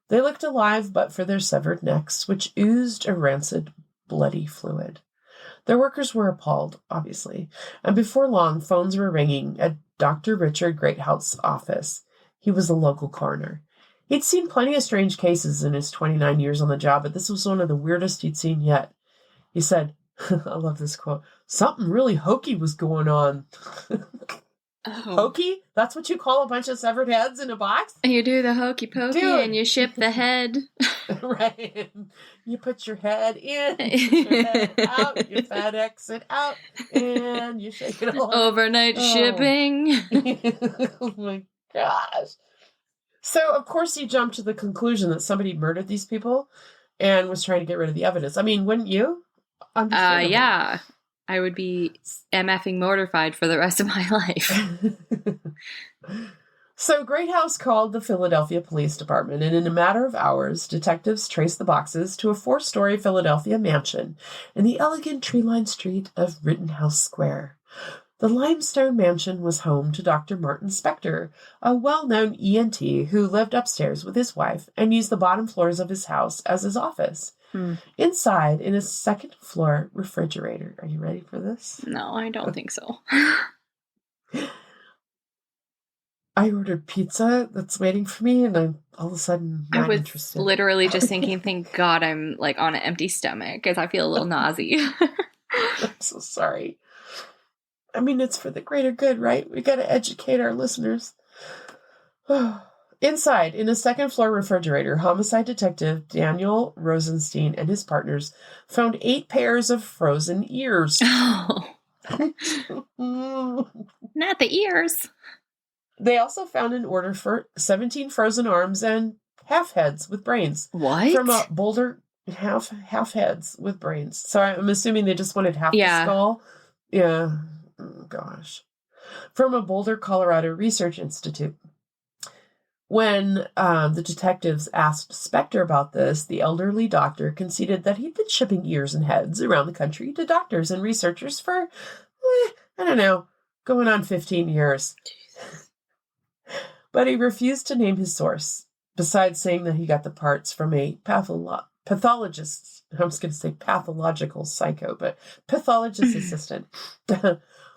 They looked alive but for their severed necks, which oozed a rancid, bloody fluid. The workers were appalled, obviously, and before long, phones were ringing at Dr. Richard Greathouse's office. He was a local coroner. He'd seen plenty of strange cases in his 29 years on the job, but this was one of the weirdest he'd seen yet. He said, I love this quote, something really hokey was going on. Oh. Hokey? That's what you call a bunch of severed heads in a box? You do the hokey pokey and you ship the head. Right. You put your head in, your head out, you FedEx it out, and you shake it all. Overnight shipping. Oh my gosh. So, of course, he jumped to the conclusion that somebody murdered these people and was trying to get rid of the evidence. I mean, wouldn't you? Yeah. I would be MFing mortified for the rest of my life. So Greathouse called the Philadelphia Police Department, and in a matter of hours, detectives traced the boxes to a 4-story Philadelphia mansion in the elegant tree-lined street of Rittenhouse Square. The limestone mansion was home to Dr. Martin Spector, a well-known ENT who lived upstairs with his wife and used the bottom floors of his house as his office. Inside, in a second-floor refrigerator. Are you ready for this? No, I don't think so. I ordered pizza that's waiting for me, and I'm all of a sudden not interested. I was literally just thinking, thank God I'm like on an empty stomach because I feel a little nauseous. I'm so sorry. I mean, it's for the greater good, right? We got to educate our listeners. Inside, in a second-floor refrigerator, homicide detective Daniel Rosenstein and his partners found 8 pairs of frozen ears. Oh. Not the ears. They also found an order for 17 frozen arms and half heads with brains. What? From a Boulder, half heads with brains. So I'm assuming they just wanted half the skull. Yeah. Oh, gosh. From a Boulder, Colorado Research Institute. When the detectives asked Spector about this, the elderly doctor conceded that he'd been shipping ears and heads around the country to doctors and researchers for, I don't know, going on 15 years. But he refused to name his source, besides saying that he got the parts from a pathologist. I was going to say pathological psycho, but pathologist assistant.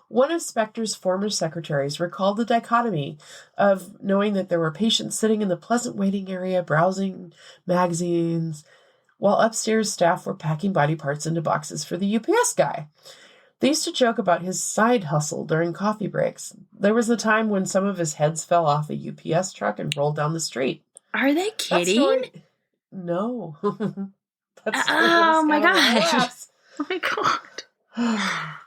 One of Spector's former secretaries recalled the dichotomy of knowing that there were patients sitting in the pleasant waiting area browsing magazines, while upstairs staff were packing body parts into boxes for the UPS guy. They used to joke about his side hustle during coffee breaks. There was a time when some of his heads fell off a UPS truck and rolled down the street. Are they kidding? No. Oh my God. Oh my God.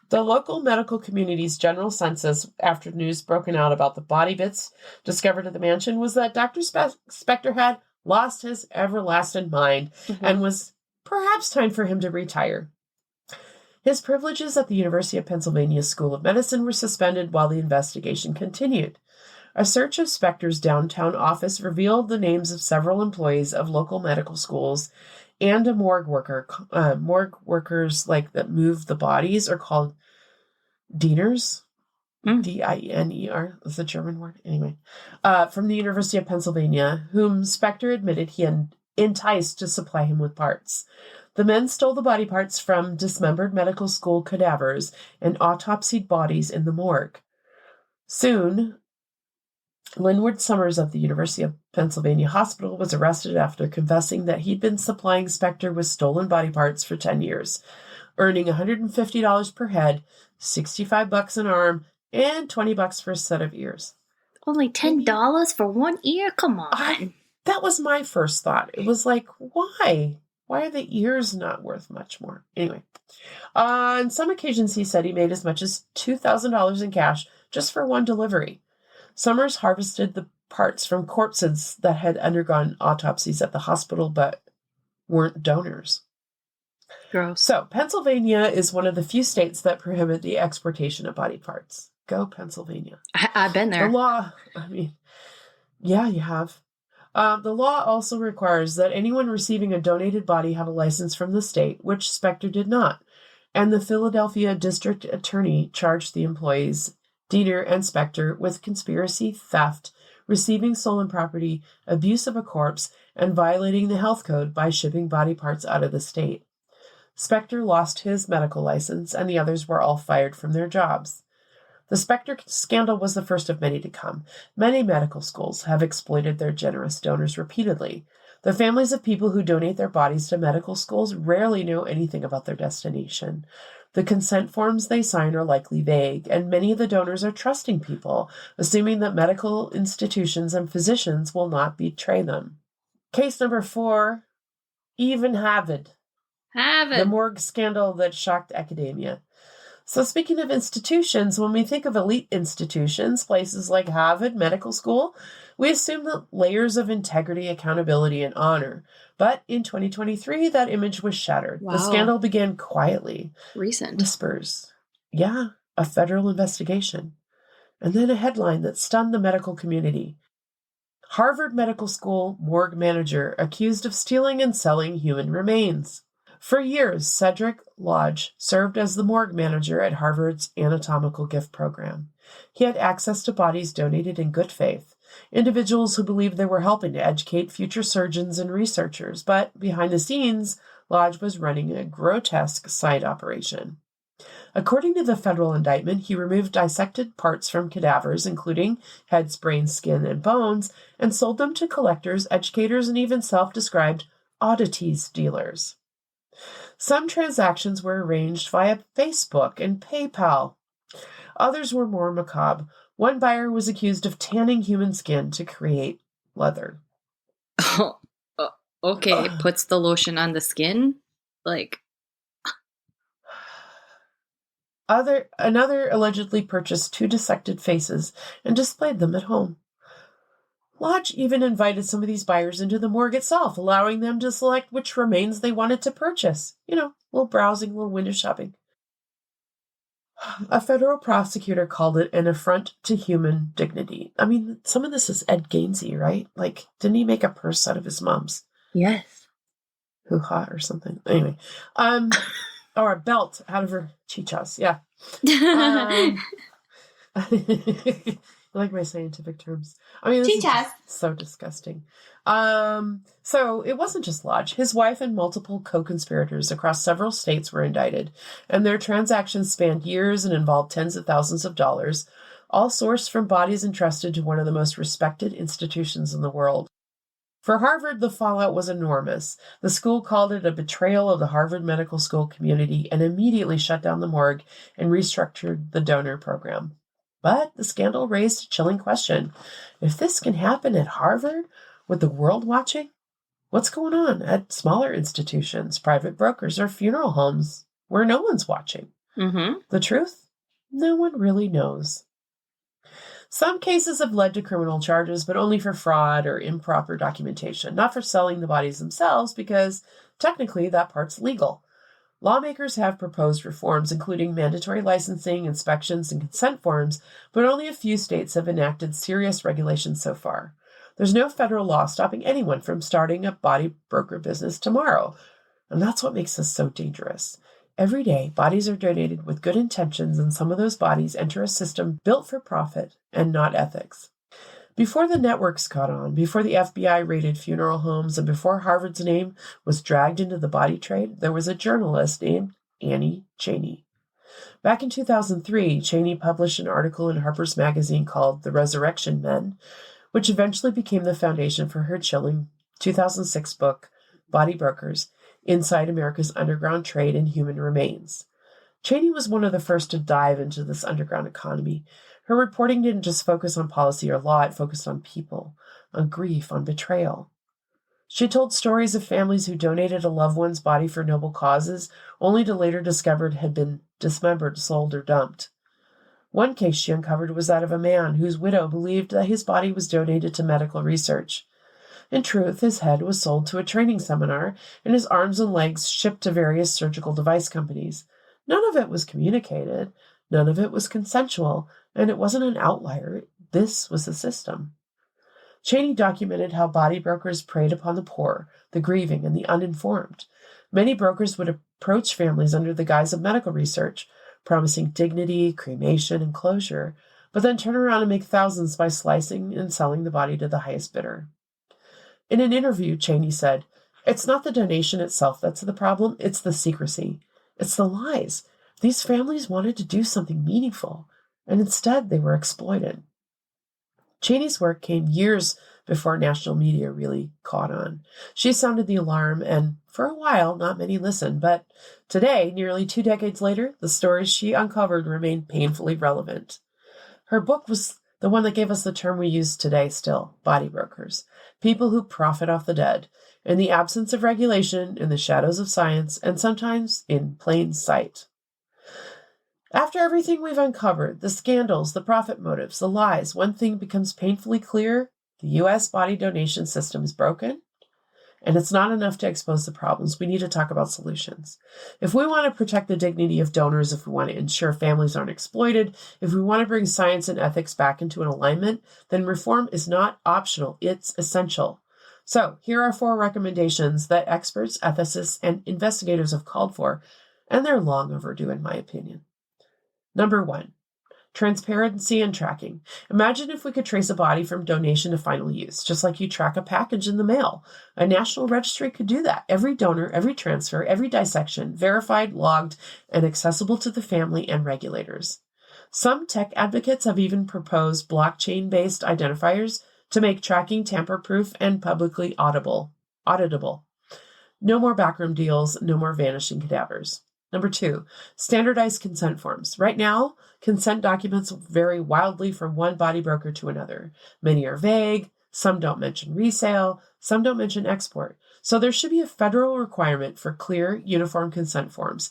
The local medical community's general census after news broken out about the body bits discovered at the mansion was that Dr. Spector had lost his everlasting mind and was perhaps time for him to retire. His privileges at the University of Pennsylvania School of Medicine were suspended while the investigation continued. A search of Spector's downtown office revealed the names of several employees of local medical schools and a morgue worker. Morgue workers that move the bodies are called Dieners. D-I-N-E-R is the German word. Anyway, from the University of Pennsylvania, whom Spector admitted he had enticed to supply him with parts. The men stole the body parts from dismembered medical school cadavers and autopsied bodies in the morgue. Soon, Linwood Summers of the University of Pennsylvania Hospital was arrested after confessing that he'd been supplying Spector with stolen body parts for 10 years, earning $150 per head, $65 an arm, and $20 for a set of ears. Only $10 for one ear? Come on. That was my first thought. It was like, why? Why are the ears not worth much more? Anyway, on some occasions, he said he made as much as $2,000 in cash just for one delivery. Summers harvested the parts from corpses that had undergone autopsies at the hospital but weren't donors. Gross. So, Pennsylvania is one of the few states that prohibit the exportation of body parts. Go, Pennsylvania. I've been there. The law, yeah, you have. The law also requires that anyone receiving a donated body have a license from the state, which Spector did not. And the Philadelphia district attorney charged the employees, Diener and Spector, with conspiracy, theft, receiving stolen property, abuse of a corpse, and violating the health code by shipping body parts out of the state. Spector lost his medical license, and the others were all fired from their jobs. The Spectre scandal was the first of many to come. Many medical schools have exploited their generous donors repeatedly. The families of people who donate their bodies to medical schools rarely know anything about their destination. The consent forms they sign are likely vague, and many of the donors are trusting people, assuming that medical institutions and physicians will not betray them. Case number 4, even Harvard. The morgue scandal that shocked academia. So speaking of institutions, when we think of elite institutions, places like Harvard Medical School, we assume that layers of integrity, accountability, and honor. But in 2023, that image was shattered. Wow. The scandal began quietly. Recent. Whispers. Yeah, a federal investigation. And then a headline that stunned the medical community. Harvard Medical School morgue manager accused of stealing and selling human remains. For years, Cedric Lodge served as the morgue manager at Harvard's anatomical gift program. He had access to bodies donated in good faith, individuals who believed they were helping to educate future surgeons and researchers, but behind the scenes, Lodge was running a grotesque side operation. According to the federal indictment, he removed dissected parts from cadavers, including heads, brains, skin, and bones, and sold them to collectors, educators, and even self-described oddities dealers. Some transactions were arranged via Facebook and PayPal. Others were more macabre. One buyer was accused of tanning human skin to create leather. Okay, puts the lotion on the skin? Like... Another allegedly purchased 2 dissected faces and displayed them at home. Lodge even invited some of these buyers into the morgue itself, allowing them to select which remains they wanted to purchase. You know, a little browsing, a little window shopping. A federal prosecutor called it an affront to human dignity. I mean, some of this is Ed Gainsey, right? Like, didn't he make a purse out of his mom's? Yes. Hoo-ha or something. Anyway. Or a belt out of her chichas. Yeah. I like my scientific terms. I mean, this is so disgusting. So it wasn't just Lodge. His wife and multiple co-conspirators across several states were indicted, and their transactions spanned years and involved tens of thousands of dollars, all sourced from bodies entrusted to one of the most respected institutions in the world. For Harvard, the fallout was enormous. The school called it a betrayal of the Harvard Medical School community and immediately shut down the morgue and restructured the donor program. But the scandal raised a chilling question. If this can happen at Harvard, with the world watching, what's going on at smaller institutions, private brokers, or funeral homes where no one's watching? Mm-hmm. The truth? No one really knows. Some cases have led to criminal charges, but only for fraud or improper documentation, not for selling the bodies themselves, because technically that part's legal. Lawmakers have proposed reforms, including mandatory licensing, inspections, and consent forms, but only a few states have enacted serious regulations so far. There's no federal law stopping anyone from starting a body broker business tomorrow, and that's what makes this so dangerous. Every day, bodies are donated with good intentions, and some of those bodies enter a system built for profit and not ethics. Before the networks caught on, before the FBI raided funeral homes, and before Harvard's name was dragged into the body trade, there was a journalist named Annie Cheney. Back in 2003, Cheney published an article in Harper's Magazine called The Resurrection Men, which eventually became the foundation for her chilling 2006 book, Body Brokers, Inside America's Underground Trade in Human Remains. Cheney was one of the first to dive into this underground economy. Her reporting didn't just focus on policy or law, it focused on people, on grief, on betrayal. She told stories of families who donated a loved one's body for noble causes, only to later discover it had been dismembered, sold, or dumped. One case she uncovered was that of a man whose widow believed that his body was donated to medical research. In truth, his head was sold to a training seminar, and his arms and legs shipped to various surgical device companies. None of it was communicated. None of it was consensual, and it wasn't an outlier. This was the system. Cheney documented how body brokers preyed upon the poor, the grieving, and the uninformed. Many brokers would approach families under the guise of medical research, promising dignity, cremation, and closure, but then turn around and make thousands by slicing and selling the body to the highest bidder. In an interview, Cheney said, "It's not the donation itself that's the problem, it's the secrecy. It's the lies. These families wanted to do something meaningful. and instead they were exploited. Cheney's work came years before national media really caught on. She sounded the alarm, and for a while, not many listened. But today, nearly 2 decades later, the stories she uncovered remain painfully relevant. Her book was the one that gave us the term we use today still, body brokers, people who profit off the dead, in the absence of regulation, in the shadows of science, and sometimes in plain sight. After everything we've uncovered, the scandals, the profit motives, the lies, one thing becomes painfully clear: the U.S. body donation system is broken, and it's not enough to expose the problems. We need to talk about solutions. If we want to protect the dignity of donors, if we want to ensure families aren't exploited, if we want to bring science and ethics back into an alignment, then reform is not optional, it's essential. So here are 4 recommendations that experts, ethicists, and investigators have called for, and they're long overdue in my opinion. Number 1, transparency and tracking. Imagine if we could trace a body from donation to final use, just like you track a package in the mail. A national registry could do that. Every donor, every transfer, every dissection, verified, logged, and accessible to the family and regulators. Some tech advocates have even proposed blockchain-based identifiers to make tracking tamper-proof and publicly auditable. No more backroom deals, no more vanishing cadavers. Number 2, standardized consent forms. Right now, consent documents vary wildly from one body broker to another. Many are vague, some don't mention resale, some don't mention export. So there should be a federal requirement for clear, uniform consent forms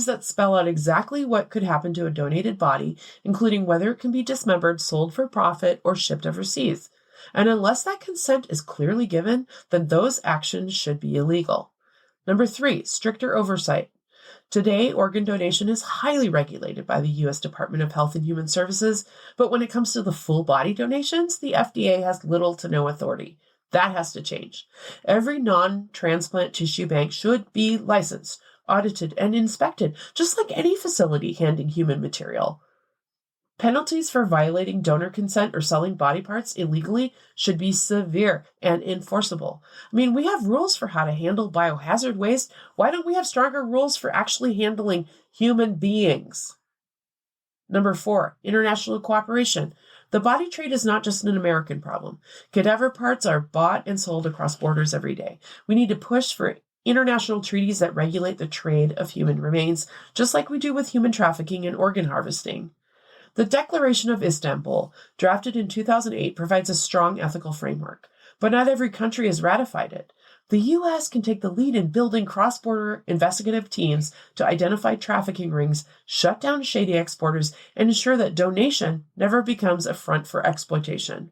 that spell out exactly what could happen to a donated body, including whether it can be dismembered, sold for profit, or shipped overseas. And unless that consent is clearly given, then those actions should be illegal. Number 3, stricter oversight. Today, organ donation is highly regulated by the U.S. Department of Health and Human Services, but when it comes to the full body donations, the FDA has little to no authority. That has to change. Every non-transplant tissue bank should be licensed, audited, and inspected, just like any facility handling human material. Penalties for violating donor consent or selling body parts illegally should be severe and enforceable. I mean, we have rules for how to handle biohazard waste. Why don't we have stronger rules for actually handling human beings? Number 4, international cooperation. The body trade is not just an American problem. Cadaver parts are bought and sold across borders every day. We need to push for international treaties that regulate the trade of human remains, just like we do with human trafficking and organ harvesting. The Declaration of Istanbul, drafted in 2008, provides a strong ethical framework, but not every country has ratified it. The U.S. can take the lead in building cross-border investigative teams to identify trafficking rings, shut down shady exporters, and ensure that donation never becomes a front for exploitation.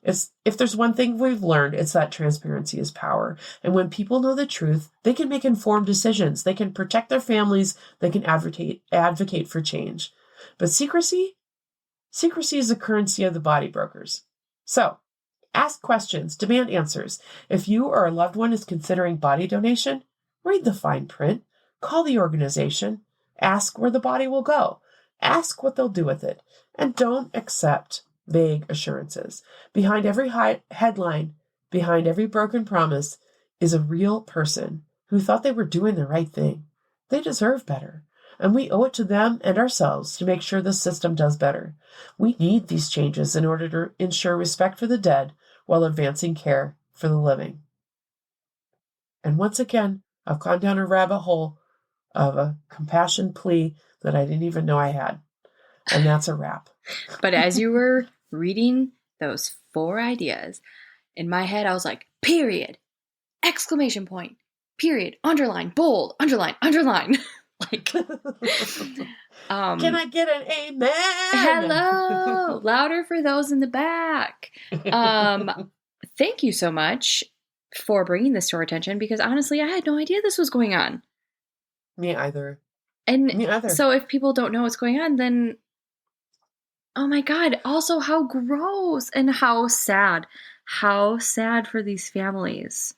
If there's one thing we've learned, it's that transparency is power. And when people know the truth, they can make informed decisions. They can protect their families. They can advocate for change. But secrecy is the currency of the body brokers. So, ask questions, demand answers. If you or a loved one is considering body donation, read the fine print, call the organization, ask where the body will go, ask what they'll do with it, and don't accept vague assurances. Behind every headline, behind every broken promise, is a real person who thought they were doing the right thing. They deserve better. And we owe it to them and ourselves to make sure the system does better. We need these changes in order to ensure respect for the dead while advancing care for the living. And once again, I've gone down a rabbit hole of a compassion plea that I didn't even know I had. And that's a wrap. But as you were reading those 4 ideas, in my head I was like, period, exclamation point, period, underline, bold, underline, underline. Like, can I get an amen? Hello, louder for those in the back. Thank you so much for bringing this to our attention, because honestly, I had no idea this was going on. Me either. So if people don't know what's going on, then, oh my God, also how gross and how sad for these families.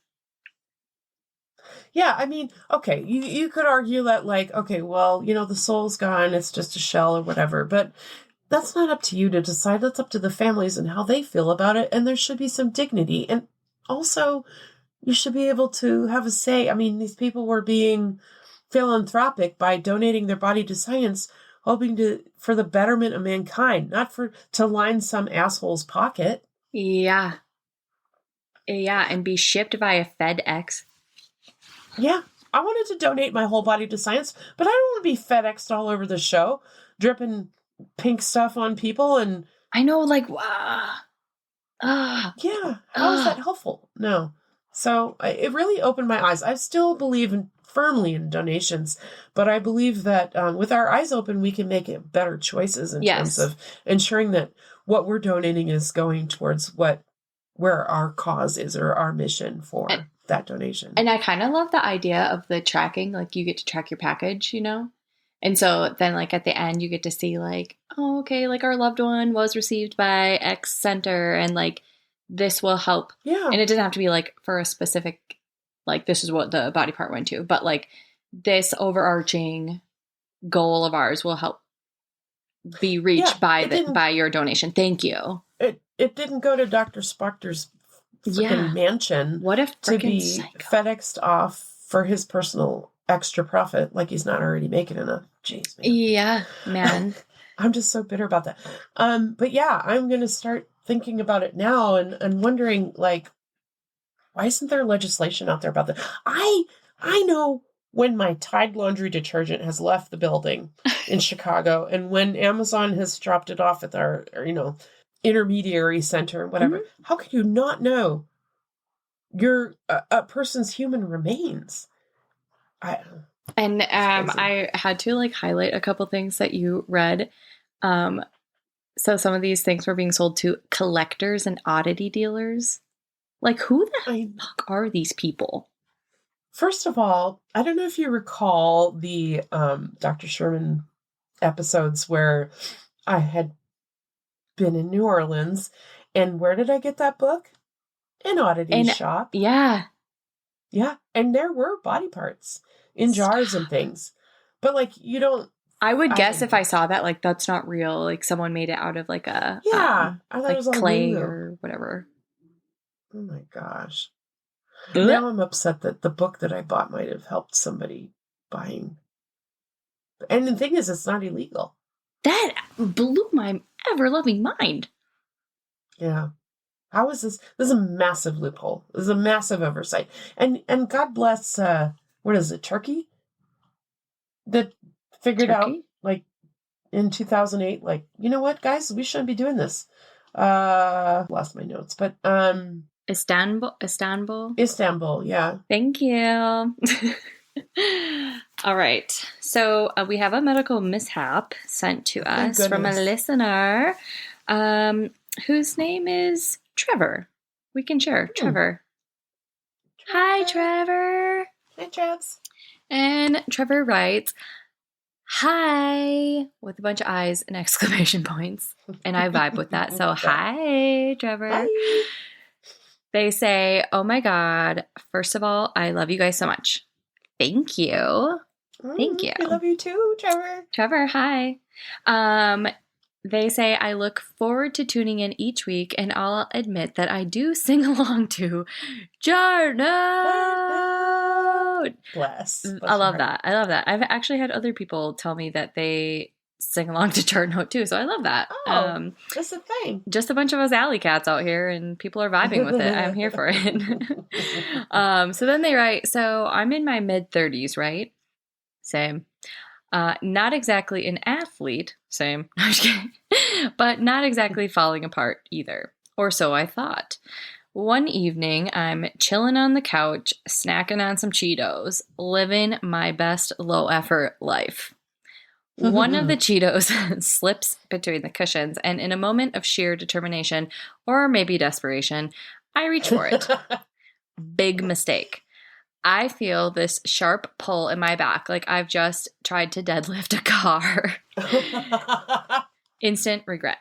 Yeah, I mean, okay, you could argue that, like, okay, well, the soul's gone, it's just a shell or whatever, but that's not up to you to decide. That's up to the families and how they feel about it, and there should be some dignity. And also, you should be able to have a say. I mean, these people were being philanthropic by donating their body to science. hoping for the betterment of mankind, not to line some asshole's pocket. Yeah. Yeah, and be shipped via FedEx. Yeah. I wanted to donate my whole body to science, but I don't want to be FedExed all over the show, dripping pink stuff on people. And I know, like, yeah, how is that helpful? No. So it really opened my eyes. I still believe firmly in donations, but I believe that with our eyes open, we can make better choices in terms of ensuring that what we're donating is going towards where our cause is or our mission for that donation. And I kind of love the idea of the tracking, like you get to track your package, you know? And so then like at the end you get to see like, oh, okay, like our loved one was received by X center and like this will help. Yeah. And it doesn't have to be like for a specific, like this is what the body part went to, but like this overarching goal of ours will help be reached by your donation. Thank you. It didn't go to Dr. Spoctor's freaking mansion. What if to be FedExed off for his personal extra profit, like he's not already making enough. Jeez, man. Yeah, man. I'm just so bitter about that. But yeah, I'm gonna start thinking about it now and wondering, like, why isn't there legislation out there about that? I know when my Tide laundry detergent has left the building in Chicago, and when Amazon has dropped it off at our intermediary center, whatever. Mm-hmm. How could you not know a person's human remains? I had to like highlight a couple things that you read. So some of these things were being sold to collectors and oddity dealers. Like, who the fuck are these people? First of all, I don't know if you recall the Dr. Sherman episodes where I had been in New Orleans, and where did I get that book? An oddity shop. Yeah. Yeah. And there were body parts in jars and things. But like, you don't. I would guess if I saw that, like, that's not real. Like, someone made it out of like a I thought like it was all clay or whatever. Oh my gosh. Now I'm upset that the book that I bought might have helped somebody buying. And the thing is, it's not illegal. That blew my ever-loving mind. Yeah. How is this? This is a massive loophole. This is a massive oversight. And God bless, what is it, Turkey? That figured out, like, in 2008, like, you know what, guys? We shouldn't be doing this. Lost my notes, but... Istanbul, yeah. Thank you. All right. So we have a medical mishap sent to us from a listener whose name is Trevor. We can share. Trevor. Hi, Trevor. Hi, Trevs. And Trevor writes, hi, with a bunch of eyes and exclamation points. And I vibe with that. So hi, Trevor. Hi. They say, oh my God, first of all, I love you guys so much. Thank you. Thank you. I love you too, Trevor. Trevor, hi. They say, I look forward to tuning in each week, and I'll admit that I do sing along to Jar Note. Bless. I love that. I love that. I've actually had other people tell me that they sing along to Jar Note too, so I love that. Oh, that's a thing. Just a bunch of us alley cats out here, and people are vibing with it. I'm here for it. So then they write, so I'm in my mid-30s, right? Same. Not exactly an athlete, same, no, I'm just kidding. But not exactly falling apart either, or so I thought. One evening, I'm chilling on the couch, snacking on some Cheetos, living my best low-effort life. One of the Cheetos slips between the cushions, and in a moment of sheer determination, or maybe desperation, I reach for it. Big mistake. I feel this sharp pull in my back, like I've just tried to deadlift a car. Instant regret.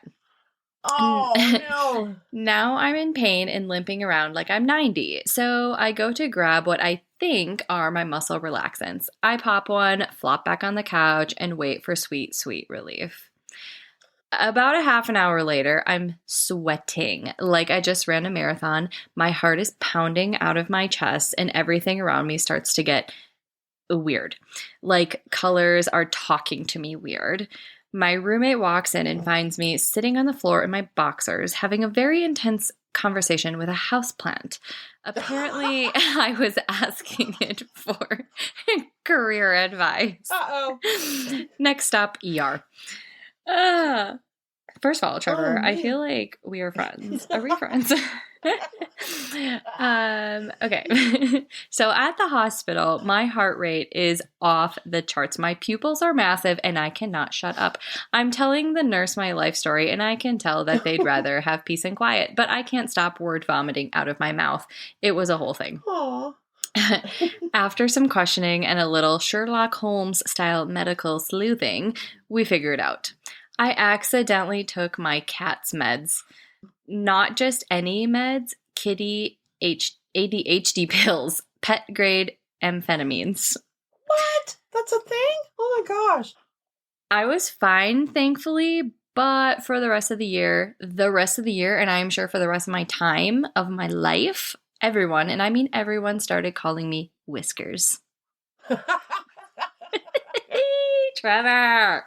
Oh, no. Now I'm in pain and limping around like I'm 90. So I go to grab what I think are my muscle relaxants. I pop one, flop back on the couch, and wait for sweet, sweet relief. About a half an hour later, I'm sweating like I just ran a marathon. My heart is pounding out of my chest, and everything around me starts to get weird. Like colors are talking to me weird. My roommate walks in and finds me sitting on the floor in my boxers, having a very intense conversation with a houseplant. Apparently, I was asking it for career advice. Uh-oh. Next stop, ER. First of all, Trevor, Oh, I man. feel like we are friends. Are we friends? Okay. So at the hospital, my heart rate is off the charts. My pupils are massive and I cannot shut up. I'm telling the nurse my life story and I can tell that they'd rather have peace and quiet, but I can't stop word vomiting out of my mouth. It was a whole thing. Aw. After some questioning and a little Sherlock Holmes style medical sleuthing, we figured it out. I accidentally took my cat's meds. Not just any meds, kitty ADHD pills, pet grade amphetamines. What? That's a thing? Oh my gosh. I was fine, thankfully, but for the rest of the year, and I'm sure for the rest of my time of my life, everyone, and I mean everyone, started calling me Whiskers. Trevor!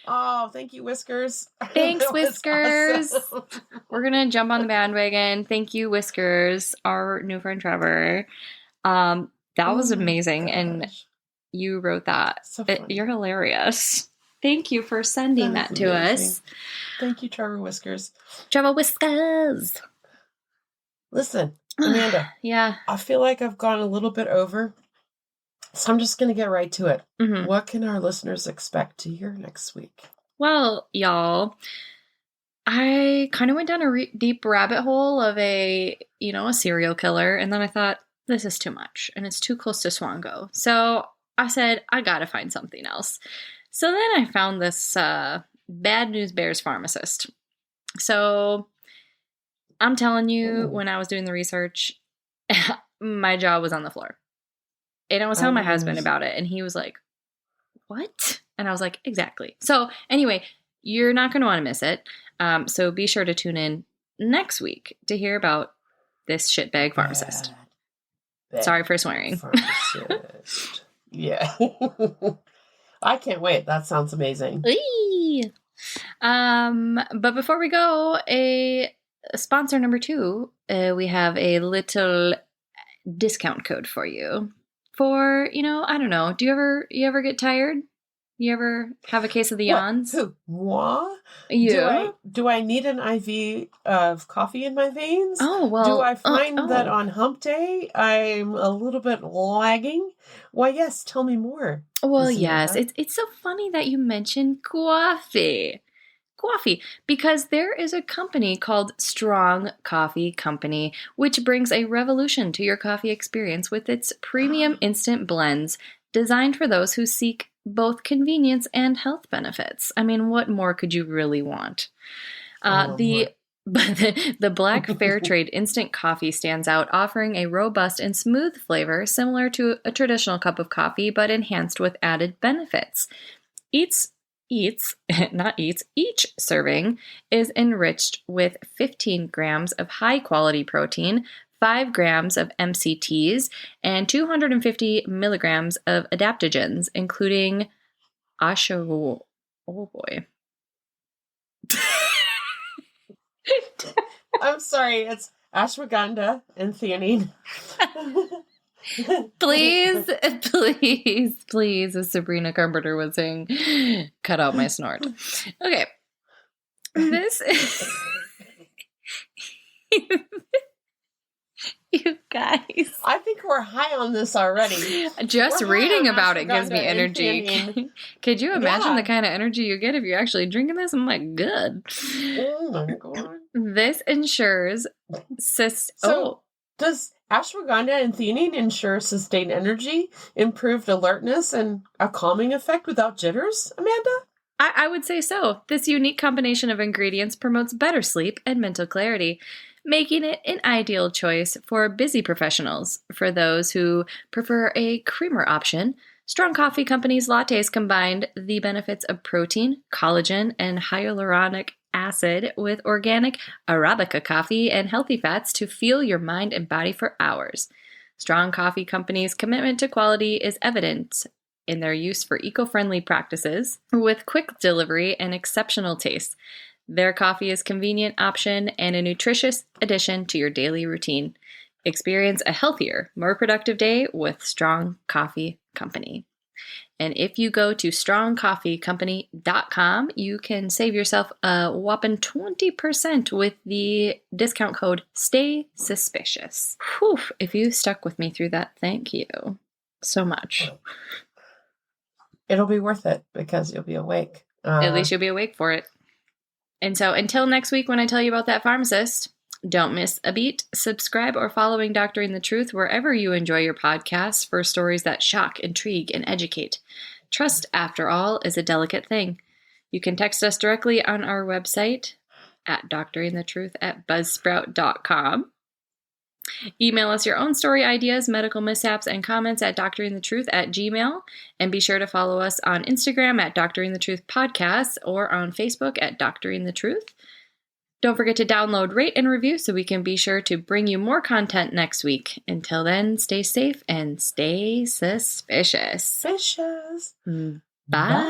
Oh, thank you, Whiskers. Thanks, That was Whiskers. awesome. We're going to jump on the bandwagon. Thank you, Whiskers, our new friend Trevor. That was Oh my amazing. And gosh. you wrote that. So funny. You're hilarious. Thank you for sending That that was to amazing. us. Thank you, Trevor Whiskers. Trevor Whiskers. Listen, Amanda, Yeah. I feel like I've gone a little bit over, so I'm just going to get right to it. Mhm. What can our listeners expect to hear next week? Well, y'all, I kind of went down a deep rabbit hole of a serial killer, and then I thought, this is too much, and it's too close to Swango. So I said, I gotta find something else. So then I found this Bad News Bears pharmacist. So I'm telling you, Ooh. when I was doing the research, my jaw was on the floor. And I was telling my husband about it, and he was like, what? And I was like, exactly. So anyway, you're not going to want to miss it. So be sure to tune in next week to hear about this shitbag pharmacist. Bad Sorry for swearing. pharmacist. Yeah. I can't wait. That sounds amazing. Whee! But before we go, a sponsor number 2, we have a little discount code for you. For, I don't know. Do you ever get tired? You ever have a case of the yawns? Who? Moi? Yeah. Do I need an IV of coffee in my veins? Oh, well. Do I find that on hump day I'm a little bit lagging? Why, yes, tell me more. Well, Miss yes. Amanda. It's so funny that you mentioned coffee. Coffee, because there is a company called Strong Coffee Company, which brings a revolution to your coffee experience with its premium instant blends designed for those who seek both convenience and health benefits. I mean, what more could you really want? The Black Fairtrade instant coffee stands out, offering a robust and smooth flavor similar to a traditional cup of coffee, but enhanced with added benefits. Each serving is enriched with 15 grams of high-quality protein, 5 grams of MCTs, and 250 milligrams of adaptogens, including oh boy. I'm sorry, it's ashwagandha and theanine. Please, as Sabrina Carpenter was saying, cut out my snort. Okay. This you guys. I think we're high on this already. Just We're reading high on about it gives me ashwagandha and energy. theanine. Could you imagine Yeah. the kind of energy you get if you're actually drinking this? I'm like, good. Oh my god. This ensures Does ashwagandha and theanine ensure sustained energy, improved alertness, and a calming effect without jitters, Amanda? I would say so. This unique combination of ingredients promotes better sleep and mental clarity, making it an ideal choice for busy professionals. For those who prefer a creamer option, Strong Coffee Company's lattes combined the benefits of protein, collagen, and hyaluronic acid with organic Arabica coffee and healthy fats to fuel your mind and body for hours. Strong Coffee Company's commitment to quality is evident in their use for eco-friendly practices with quick delivery and exceptional taste. Their coffee is a convenient option and a nutritious addition to your daily routine. Experience a healthier, more productive day with Strong Coffee Company. And if you go to strongcoffeecompany.com, you can save yourself a whopping 20% with the discount code Stay Suspicious. Whew, if you stuck with me through that, thank you so much. It'll be worth it because you'll be awake. At least you'll be awake for it. And so until next week when I tell you about that pharmacist, don't miss a beat. Subscribe or following Doctoring the Truth wherever you enjoy your podcasts for stories that shock, intrigue, and educate. Trust, after all, is a delicate thing. You can text us directly on our website at doctoringthetruth@buzzsprout.com. Email us your own story ideas, medical mishaps, and comments at doctoringthetruth@gmail.com. And be sure to follow us on Instagram at Doctoring the Truth Podcast or on Facebook at Doctoring the Truth. Don't forget to download, rate, and review so we can be sure to bring you more content next week. Until then, stay safe and stay suspicious. Suspicious. Bye.